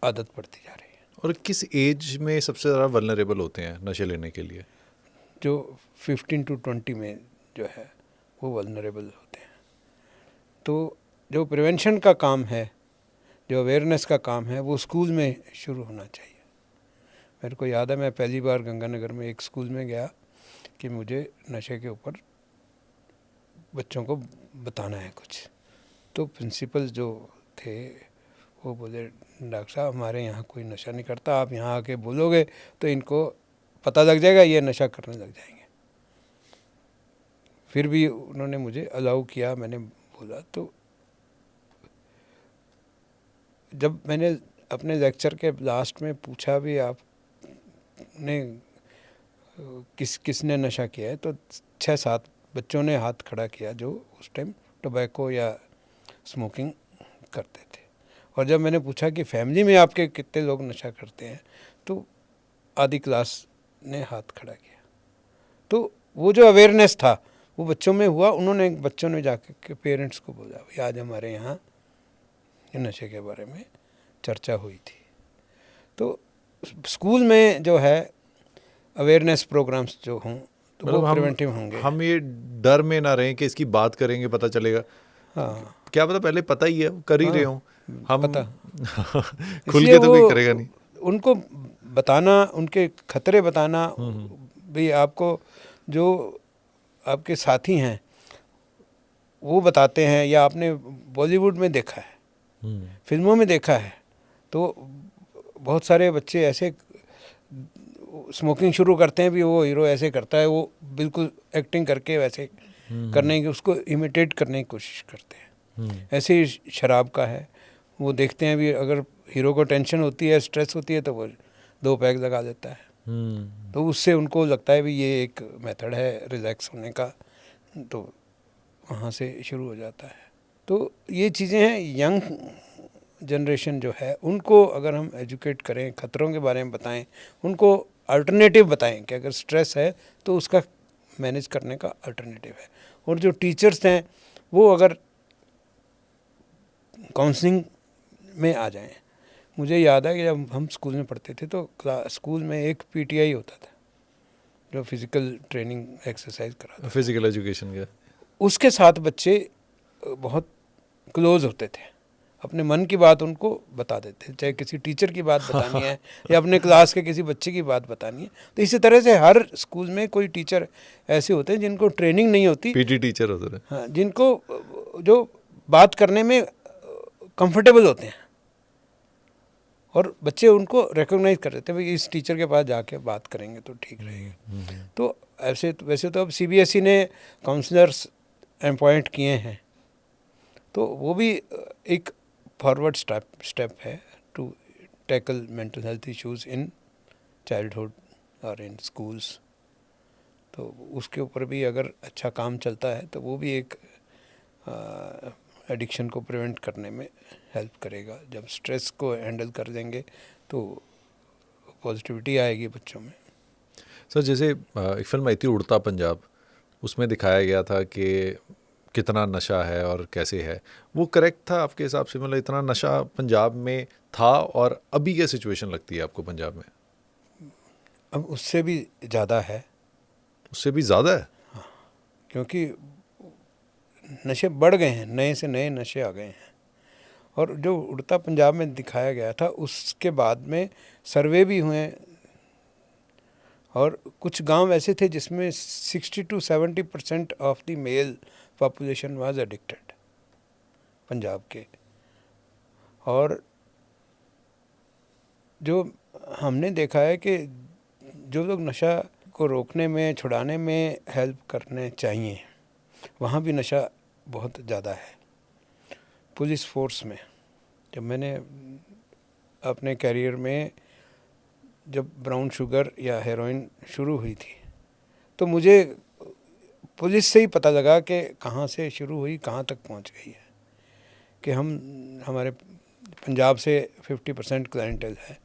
आदत पड़ती जा रही है। और किस एज में सबसे ज़्यादा वल्नरेबल होते हैं नशे लेने के लिए? जो 15 to 20 में जो है वो वल्नरेबल होते हैं। तो जो प्रिवेंशन का काम है जो अवेयरनेस का काम है वो स्कूल में शुरू होना चाहिए। मेरे को याद है, मैं पहली बार गंगानगर में एक स्कूल में गया कि मुझे नशे के ऊपर बच्चों को बताना है कुछ। तो प्रिंसिपल जो थे वो बोले, डॉक्टर साहब हमारे यहाँ कोई नशा नहीं करता, आप यहाँ आके बोलोगे तो इनको पता लग जाएगा, ये नशा करने लग जाएंगे। फिर भी उन्होंने मुझे अलाउ किया, मैंने बोला। तो जब मैंने अपने लेक्चर के लास्ट में पूछा भी आपने किसने नशा किया है, तो 6-7 बच्चों ने हाथ खड़ा किया जो उस टाइम टोबैको या स्मोकिंग करते थे। और जब मैंने पूछा कि फैमिली में आपके कितने लोग नशा करते हैं, तो आधी क्लास ने हाथ खड़ा किया। तो वो जो अवेयरनेस था वो बच्चों में हुआ। उन्होंने बच्चों ने जाकर के पेरेंट्स को बोला, भाई आज हमारे यहाँ नशे के बारे में चर्चा हुई थी। तो स्कूल में जो है अवेयरनेस प्रोग्राम्स जो हों तो मतलब वो प्रिवेंटिव होंगे। हम ये डर में ना रहें कि इसकी बात करेंगे पता चलेगा। हाँ, क्या पता पहले पता ही है, कर ही रहे हाँ, हो हम पता। खुल इसलिए के तो कोई करेगा नहीं। उनको बताना, उनके खतरे बताना, भी आपको जो आपके साथी हैं वो बताते हैं, या आपने बॉलीवुड में देखा है, फिल्मों में देखा है, तो बहुत सारे बच्चे ऐसे स्मोकिंग शुरू करते हैं भी, वो हीरो ऐसे करता है, वो बिल्कुल एक्टिंग करके वैसे करने की, उसको इमिटेट करने की कोशिश करते हैं। ऐसे ही शराब का है, वो देखते हैं भी, अगर हीरो को टेंशन होती है, स्ट्रेस होती है, तो वो 2 पैग लगा देता है। तो उससे उनको लगता है भी ये एक मेथड है रिलैक्स होने का, तो वहाँ से शुरू हो जाता है। तो ये चीज़ें हैं। यंग जनरेशन जो है उनको अगर हम एजुकेट करें, खतरों के बारे में बताएं, उनको अल्टरनेटिव बताएं कि अगर स्ट्रेस है तो उसका मैनेज करने का अल्टरनेटिव है। और जो टीचर्स हैं वो अगर काउंसलिंग में आ जाएं। मुझे याद है कि जब हम स्कूल में पढ़ते थे तो स्कूल में एक पीटीआई होता था जो फिज़िकल ट्रेनिंग एक्सरसाइज कराता था, फिजिकल एजुकेशन का। उसके साथ बच्चे बहुत क्लोज होते थे, अपने मन की बात उनको बता देते, चाहे किसी टीचर की बात बतानी है या अपने क्लास के किसी बच्चे की बात बतानी है। तो इसी तरह से हर स्कूल में कोई टीचर ऐसे होते हैं जिनको ट्रेनिंग नहीं होती, पीटी टीचर होते थे। हाँ, जिनको जो बात करने में कंफर्टेबल होते हैं, और बच्चे उनको रिकॉग्नाइज कर देते हैं, भाई इस टीचर के पास जाके बात करेंगे तो ठीक रहेगा। तो ऐसे वैसे तो अब सीबीएसई ने काउंसलर्स अपॉइंट किए हैं, तो वो भी एक फॉरवर्ड स्टेप है to tackle mental health issues in childhood और इन स्कूल्स। तो उसके ऊपर भी अगर अच्छा काम चलता है तो वो भी एक एडिक्शन को प्रिवेंट करने में हेल्प करेगा। जब स्ट्रेस को हैंडल कर देंगे तो पॉजिटिविटी आएगी बच्चों में। सर जैसे एक फिल्म आई थी उड़ता पंजाब, उसमें दिखाया गया था कि कितना नशा है और कैसे है, वो करेक्ट था आपके हिसाब से? मतलब इतना नशा पंजाब में था, और अभी क्या सिचुएशन लगती है आपको पंजाब में? अब उससे भी ज़्यादा है। उससे भी ज़्यादा है? क्योंकि नशे बढ़ गए हैं, नए से नए नशे आ गए हैं। और जो उड़ता पंजाब में दिखाया गया था उसके बाद में सर्वे भी हुए, और कुछ गांव ऐसे थे जिसमें 60 to 70% of the mail population was addicted Punjab के। और जो हमने देखा है कि जो लोग नशा को रोकने में, छुड़ाने में हेल्प करने चाहिए, वहाँ भी नशा बहुत ज़्यादा है। पुलिस फोर्स में जब मैंने अपने कैरियर में जब ब्राउन शुगर या हेरोइन शुरू हुई थी, तो मुझे पुलिस से ही पता लगा कि कहाँ से शुरू हुई, कहाँ तक पहुँच गई है। कि हमारे पंजाब से 50% क्लाइंटेल है।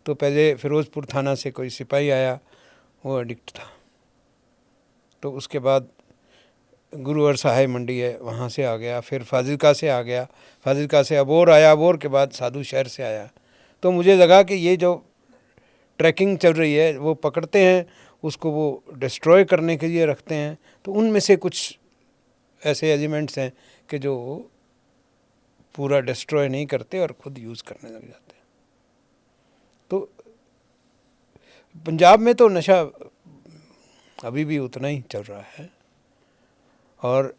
तो पहले फ़िरोज़पुर थाना से कोई सिपाही आया, वो एडिक्ट था। तो उसके बाद गुरुवर सहाय मंडी है, वहाँ से आ गया, फिर फाजिलका से आ गया, फाजिलका से अबोर आया, अबोर के बाद साधु शहर से आया। तो मुझे लगा कि ये जो ट्रैकिंग चल रही है वो पकड़ते हैं, उसको वो डिस्ट्रॉय करने के लिए रखते हैं। तो उनमें से कुछ ऐसे एलिमेंट्स हैं कि जो पूरा डिस्ट्रॉय नहीं करते और खुद यूज़ करने लग जाते हैं। तो पंजाब में तो नशा अभी भी उतना ही चल रहा है और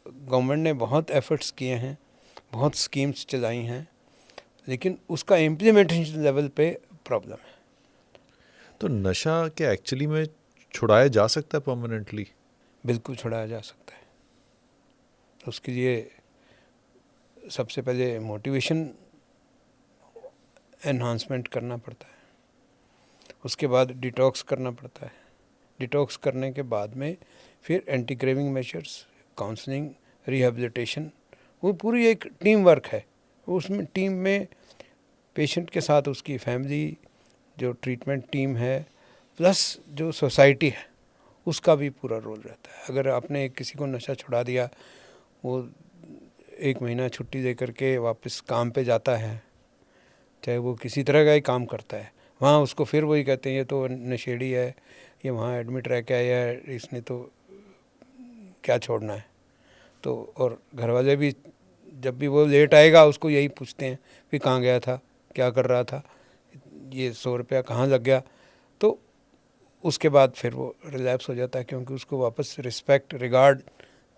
गवर्नमेंट ने बहुत एफर्ट्स किए हैं, बहुत स्कीम्स चलाई हैं, लेकिन उसका इम्प्लीमेंटेशन लेवल पे प्रॉब्लम है। तो नशा क्या एक्चुअली में छुड़ाया जा सकता है परमानेंटली? बिल्कुल छुड़ाया जा सकता है। उसके लिए सबसे पहले मोटिवेशन एनहांसमेंट करना पड़ता है, उसके बाद डिटॉक्स करना पड़ता है, डिटॉक्स करने के बाद में फिर anti craving measures, counselling, rehabilitation, वो पूरी एक टीम वर्क है। उसमें टीम में पेशेंट के साथ उसकी फैमिली, जो ट्रीटमेंट टीम है, प्लस जो सोसाइटी है उसका भी पूरा रोल रहता है। अगर आपने किसी को नशा छुड़ा दिया, वो 1 महीना छुट्टी दे करके वापस काम पे जाता है, चाहे वो किसी तरह का ही काम करता है, वहाँ उसको फिर वही कहते हैं ये तो नशेड़ी है, ये वहाँ एडमिट रह के आया है, इसने तो क्या छोड़ना है। तो और घर वाले भी जब भी वो लेट आएगा उसको यही पूछते हैं कि कहाँ गया था, क्या कर रहा था, ये 100 रुपया कहाँ लग गया। तो उसके बाद फिर वो रिलैप्स हो जाता है, क्योंकि उसको वापस रिस्पेक्ट, रिगार्ड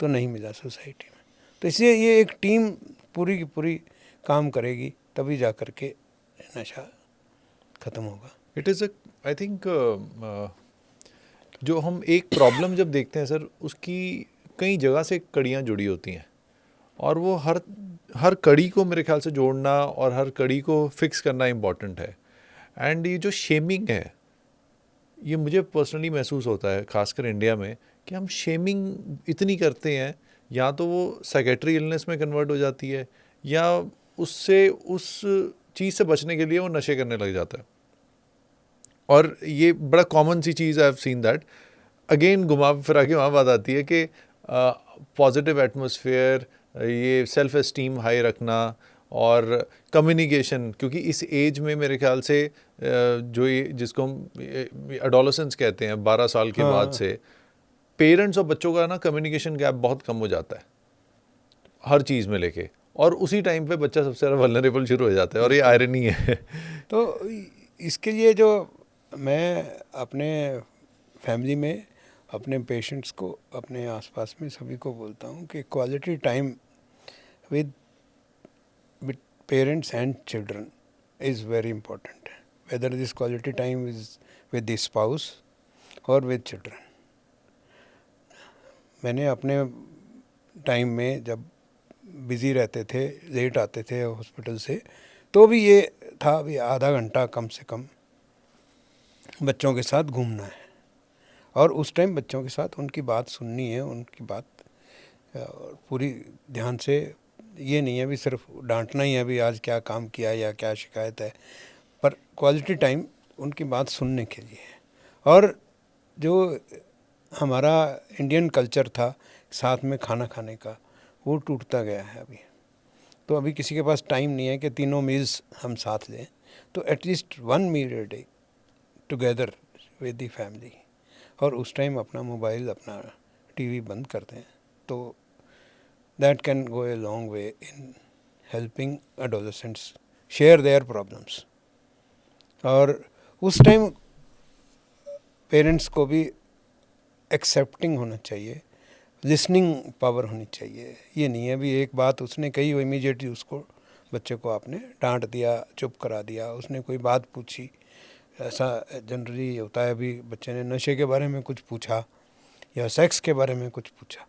तो नहीं मिला सोसाइटी में। तो इसलिए ये एक टीम पूरी की पूरी काम करेगी, तभी जा कर के नशा ख़त्म होगा। इट इज़ आई थिंक जो हम एक प्रॉब्लम जब देखते हैं सर, उसकी कई जगह से कड़ियाँ जुड़ी होती हैं और वो हर कड़ी को मेरे ख्याल से जोड़ना और हर कड़ी को फिक्स करना इम्पॉर्टेंट है। एंड ये जो शेमिंग है, ये मुझे पर्सनली महसूस होता है खासकर इंडिया में कि हम शेमिंग इतनी करते हैं, या तो वो साइकेट्री इलनेस में कन्वर्ट हो जाती है या उससे उस चीज़ से बचने के लिए वो नशे करने लग जाता है। और ये बड़ा कॉमन सी चीज़, I have seen that. Again घुमा फिरा के वहाँ बात आती है कि पॉजिटिव एटमॉस्फेयर, ये सेल्फ एस्टीम हाई रखना और कम्युनिकेशन, क्योंकि इस एज में मेरे ख्याल से जो ये जिसको हम एडोलेसेंस कहते हैं, 12 साल के बाद से पेरेंट्स और बच्चों का ना कम्युनिकेशन गैप बहुत कम हो जाता है हर चीज़ में लेके, और उसी टाइम पे बच्चा सबसे ज़्यादा वल्नरेबल शुरू हो जाता है, और ये आयरनी है। तो इसके लिए जो मैं अपने फैमिली में, अपने पेशेंट्स को, अपने आसपास में सभी को बोलता हूँ कि quality time with parents and children is very important, whether this quality time is with the spouse और विद चिल्ड्रन। मैंने अपने टाइम में जब बिज़ी रहते थे, लेट आते थे हॉस्पिटल से, तो भी ये था भी आधा घंटा कम से कम बच्चों के साथ घूमना है, और उस टाइम बच्चों के साथ उनकी बात सुननी है, उनकी बात पूरी ध्यान से। ये नहीं है भी सिर्फ डांटना ही है भी आज क्या काम किया या क्या शिकायत है, पर क्वालिटी टाइम उनकी बात सुनने के लिए है। और जो हमारा इंडियन कल्चर था साथ में खाना खाने का, वो टूटता गया है अभी। तो अभी किसी के पास टाइम नहीं है कि तीनों मील्स हम साथ लें, तो at least 1 meal a day together with the family, और उस टाइम अपना मोबाइल, अपना टीवी बंद कर दें, तो that can go a long way in helping adolescents share their problems. और उस टाइम पेरेंट्स को भी एक्सेप्टिंग होना चाहिए, लिसनिंग पावर होनी चाहिए। ये नहीं है भी एक बात उसने कही वो इमीडिएटली उसको, बच्चे को आपने डांट दिया, चुप करा दिया, उसने कोई बात पूछी, ऐसा जनरली होता है। अभी बच्चे ने नशे के बारे में कुछ पूछा या सेक्स के बारे में कुछ पूछा,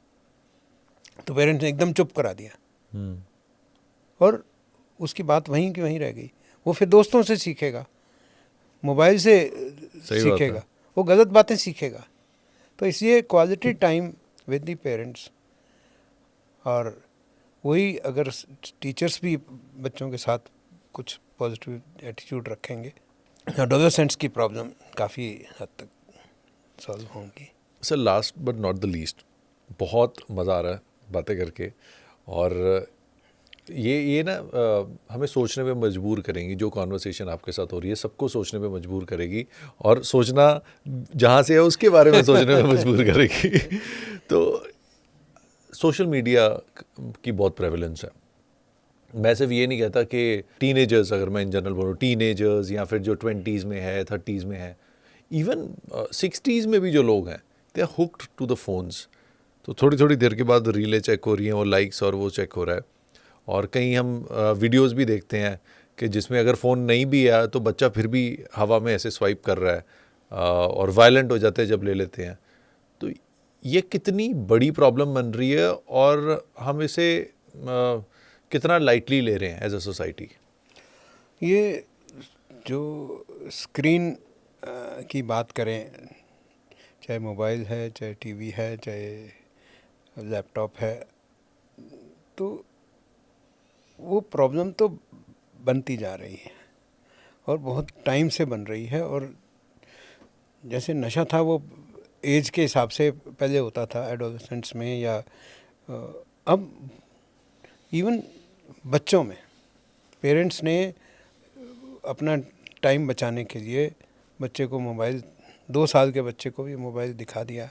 तो पेरेंट्स ने एकदम चुप करा दिया और उसकी बात वहीं की वहीं रह गई। वो फिर दोस्तों से सीखेगा, मोबाइल से सीखेगा, वो गलत बातें सीखेगा। तो इसलिए quality time with the parents, और वही अगर टीचर्स भी बच्चों के साथ कुछ पॉजिटिव एटीट्यूड रखेंगे, एडोलेसेंट्स की प्रॉब्लम काफ़ी हद तक सॉल्व होंगी। Sir last but not the least, बहुत मज़ा आ रहा है बातें करके, और ये ना हमें सोचने पे मजबूर करेंगी। जो कॉन्वर्सेशन आपके साथ हो रही है सबको सोचने पे मजबूर करेगी, और सोचना जहाँ से है उसके बारे में सोचने पे मजबूर करेगी। तो सोशल मीडिया की बहुत प्रेवलेंस है, मैं सिर्फ ये नहीं कहता कि टीनेजर्स, अगर मैं इन जनरल बोलूँ, टीनेजर्स या फिर जो 20s में है, 30s में है, इवन 60s में भी जो लोग हैं, they are hooked to the phones. तो थोड़ी थोड़ी देर के बाद रीलें चेक हो रही हैं, वो लाइक्स और वो चेक हो रहा है। और कहीं हम वीडियोस भी देखते हैं कि जिसमें अगर फ़ोन नहीं भी है तो बच्चा फिर भी हवा में ऐसे स्वाइप कर रहा है, और वायलेंट हो जाते हैं जब ले लेते हैं। तो ये कितनी बड़ी प्रॉब्लम बन रही है और हम इसे कितना लाइटली ले रहे हैं एज अ सोसाइटी। ये जो स्क्रीन की बात करें, चाहे मोबाइल है, चाहे टीवी है, चाहे लैपटॉप है, तो वो प्रॉब्लम तो बनती जा रही है और बहुत टाइम से बन रही है। और जैसे नशा था वो एज के हिसाब से पहले होता था एडोलेसेंट्स में, या अब इवन बच्चों में पेरेंट्स ने अपना टाइम बचाने के लिए बच्चे को मोबाइल, 2 साल के बच्चे को भी मोबाइल दिखा दिया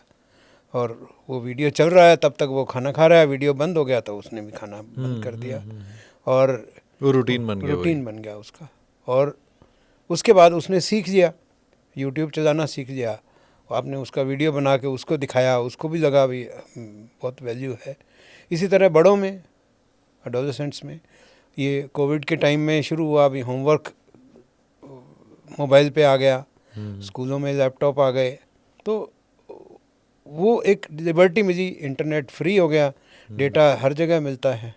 और वो वीडियो चल रहा है, तब तक वो खाना खा रहा है, वीडियो बंद हो गया तो उसने भी खाना बंद कर दिया और वो रूटीन बन गया, रूटीन बन गया उसका। और उसके बाद उसने सीख लिया, यूट्यूब चलाना सीख लिया, आपने उसका वीडियो बना के उसको दिखाया, उसको भी लगा भी बहुत वैल्यू है। इसी तरह बड़ों में, एडोलेसेंट्स में, ये कोविड के टाइम में शुरू हुआ, अभी होमवर्क मोबाइल पे आ गया, स्कूलों में लैपटॉप आ गए, तो वो एक लिबर्टी मिली, इंटरनेट फ्री हो गया, डेटा हर जगह मिलता है।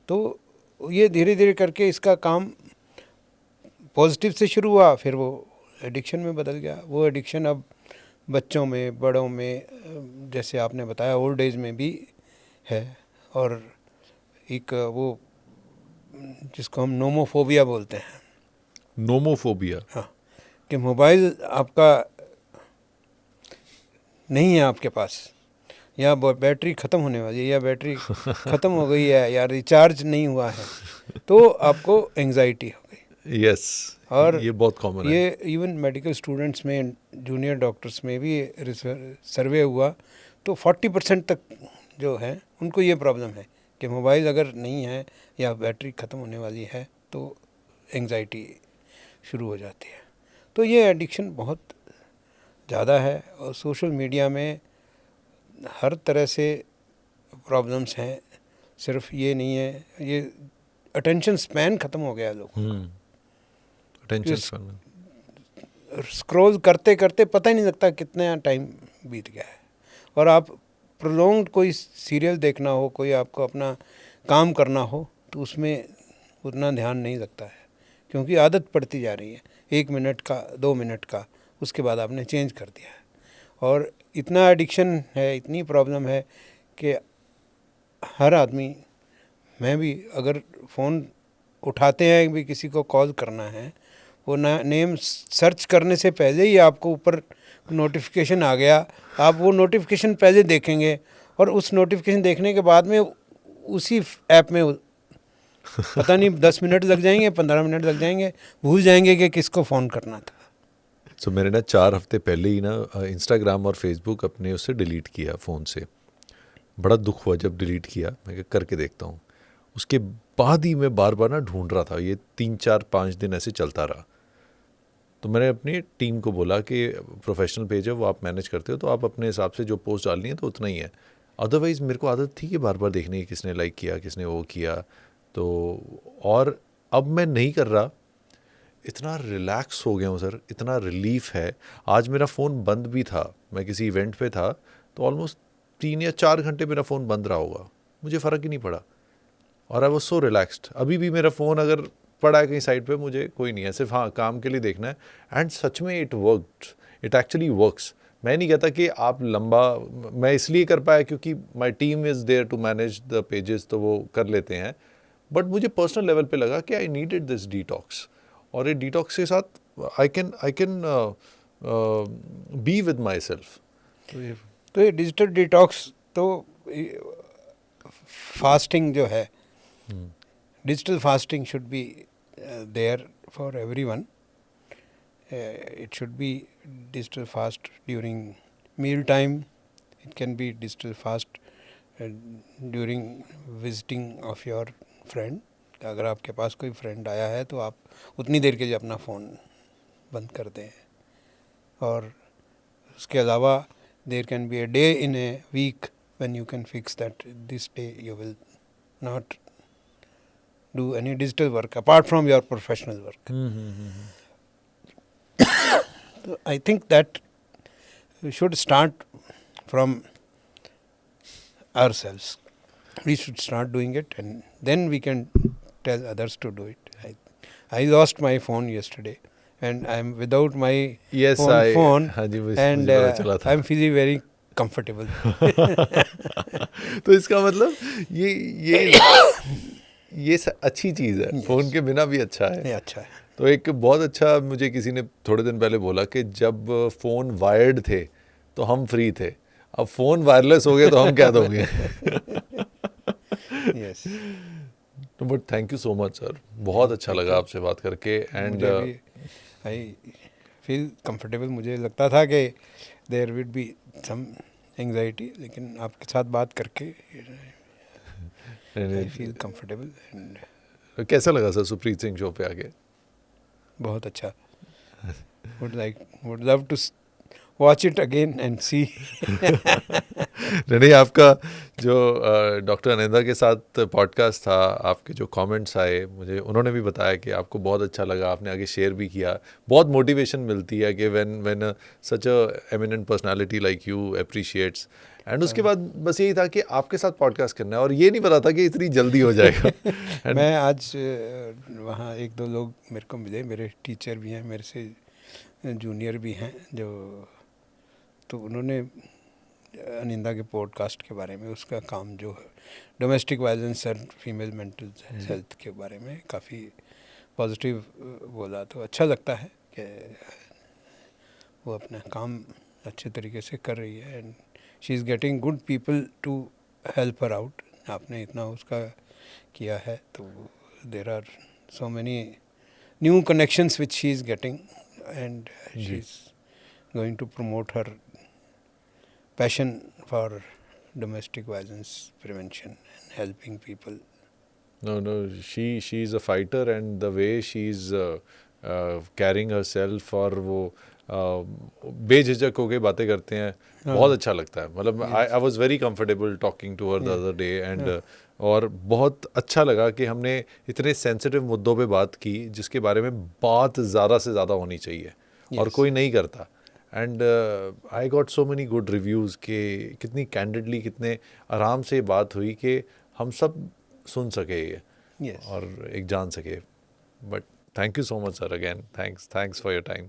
तो ये धीरे धीरे करके इसका काम पॉजिटिव से शुरू हुआ, फिर वो एडिक्शन में बदल गया। वो एडिक्शन अब बच्चों में, बड़ों में, जैसे आपने बताया ओल्ड एज में भी है। और एक वो जिसको हम नोमोफोबिया बोलते हैं, नोमोफोबिया, हाँ, कि मोबाइल आपका नहीं है आपके पास, या बैटरी ख़त्म होने वाली है, या बैटरी ख़त्म हो गई है, या रिचार्ज नहीं हुआ है, तो आपको एंजाइटी हो गई। यस, और ये बहुत कॉमन है। ये इवन मेडिकल स्टूडेंट्स में, जूनियर डॉक्टर्स में भी सर्वे हुआ तो 40% तक जो है उनको ये प्रॉब्लम है कि मोबाइल अगर नहीं है या बैटरी ख़त्म होने वाली है तो एंजाइटी शुरू हो जाती है। तो ये एडिक्शन बहुत ज़्यादा है और सोशल मीडिया में हर तरह से प्रॉब्लम्स हैं। सिर्फ ये नहीं है, ये अटेंशन स्पैन ख़त्म हो गया है लोगों का। अटेंशन स्पैन, स्क्रॉल करते करते पता ही नहीं लगता कितना टाइम बीत गया है। और आप प्रोलॉन्ग्ड कोई सीरियल देखना हो, कोई आपको अपना काम करना हो, तो उसमें उतना ध्यान नहीं लगता है, क्योंकि आदत पड़ती जा रही है, 1 मिनट का, 2 मिनट का, उसके बाद आपने चेंज कर दिया है। और इतना एडिक्शन है, इतनी प्रॉब्लम है कि हर आदमी, मैं भी, अगर फ़ोन उठाते हैं भी किसी को कॉल करना है, वो नेम सर्च करने से पहले ही आपको ऊपर नोटिफिकेशन आ गया, आप वो नोटिफिकेशन पहले देखेंगे और उस नोटिफिकेशन देखने के बाद में उसी ऐप में पता नहीं 10 मिनट लग जाएंगे, 15 मिनट लग जाएंगे, भूल जाएंगे कि किसको फ़ोन करना था। सो मैंने ना 4 हफ्ते पहले ही ना इंस्टाग्राम और फेसबुक अपने उससे डिलीट किया फ़ोन से। बड़ा दुख हुआ जब डिलीट किया, मैं कहा करके देखता हूँ। उसके बाद ही मैं बार बार ना ढूंढ रहा था, ये 3-4-5 दिन ऐसे चलता रहा। तो मैंने अपनी टीम को बोला कि प्रोफेशनल पेज है वो आप मैनेज करते हो, तो आप अपने हिसाब से जो पोस्ट डालनी है तो उतना ही है। अदरवाइज़ मेरे को आदत थी कि बार बार देखने की, किसने लाइक किया, किसने वो किया। तो और अब मैं नहीं कर रहा, इतना रिलैक्स हो गया हूँ सर, इतना रिलीफ है। आज मेरा फ़ोन बंद भी था, मैं किसी इवेंट पे था, तो ऑलमोस्ट 3 या 4 घंटे मेरा फ़ोन बंद रहा होगा, मुझे फ़र्क ही नहीं पड़ा। और आई वॉज सो रिलैक्स्ड। अभी भी मेरा फ़ोन अगर पड़ा है कहीं साइड पे, मुझे कोई नहीं है, सिर्फ हाँ काम के लिए देखना है। एंड सच में it worked, it actually works. मैं नहीं कहता कि आप लंबा, मैं इसलिए कर पाया क्योंकि my team is there to manage the pages, तो वो कर लेते हैं। बट मुझे पर्सनल लेवल पे लगा कि आई नीडेड दिस डिटॉक्स, और ये डिटॉक्स के साथ I can be with myself. तो ये डिजिटल डिटॉक्स, तो फास्टिंग जो है, digital fasting should be there for everyone. It should be digital fast during meal time. It can be digital fast during visiting of your friend, अगर आपके पास कोई फ्रेंड आया है तो आप उतनी देर के लिए अपना फ़ोन बंद कर दें। और उसके अलावा there can be a day in a week when you can fix that this day you will not do any digital work apart from your professional work. So I think that we should start from ourselves. We should start doing it, and then we can tell others to do it. I lost my phone yesterday, and I am without my Yes, phone, हाँ जी, and मुझे पता चला था। I am feeling very comfortable. तो इसका मतलब ये अच्छी चीज़ है। Yes. फ़ोन के बिना भी अच्छा है। ये अच्छा है। तो एक बहुत अच्छा मुझे किसी ने थोड़े दिन पहले बोला कि जब फ़ोन वायर्ड थे तो हम फ्री थे, अब फ़ोन वायरलेस हो गया तो हम क्या दोगे। Yes. तो but thank you so much sir, बहुत अच्छा लगा आपसे बात करके। एंड मुझे भी आई फील कंफर्टेबल। मुझे लगता था कि there would be some anxiety, लेकिन आपके साथ बात करके आई फील कंफर्टेबल एंड कैसा लगा सर सुप्रीत सिंह शो पे आके? बहुत अच्छा। Would love to watch it again and see. नहीं, आपका जो डॉक्टर अनिंदा के साथ पॉडकास्ट था, आपके जो कमेंट्स आए मुझे, उन्होंने भी बताया कि आपको बहुत अच्छा लगा, आपने आगे शेयर भी किया। बहुत मोटिवेशन मिलती है कि when such a eminent personality like you appreciates. And उसके बाद बस यही था कि आपके साथ पॉडकास्ट करना है, और ये नहीं पता था कि इतनी जल्दी हो जाएगा। मैं आज वहाँ एक दो लोग मेरे को मिले, मेरे टीचर भी हैं, मेरे से जूनियर भी हैं, जो तो उन्होंने अनिंदा के पॉडकास्ट के बारे में, उसका काम जो है डोमेस्टिक वायलेंस और फीमेल मेंटल हेल्थ के बारे में काफ़ी पॉजिटिव बोला। तो अच्छा लगता है कि वो अपना काम अच्छे तरीके से कर रही है, and she is getting good people to help her out. आपने इतना उसका किया है, तो there are so many new connections which she is getting, and she is going to promote her passion for domestic violence prevention and helping people. No, she's a fighter, and the way she's carrying herself, और वो बेझिझक होके बातें करते हैं, बहुत अच्छा लगता है। मतलब I was very comfortable talking to her the other day, and और बहुत अच्छा लगा कि हमने इतने सेंसिटिव मुद्दों पे बात की जिसके बारे में बात ज़्यादा से ज़्यादा होनी चाहिए, और कोई नहीं करता। And I got so many good reviews कि कितनी कैंडिडली, कितने आराम से बात हुई कि हम सब सुन सके ये और एक जान सके। But thank you so much sir, again thanks for your time.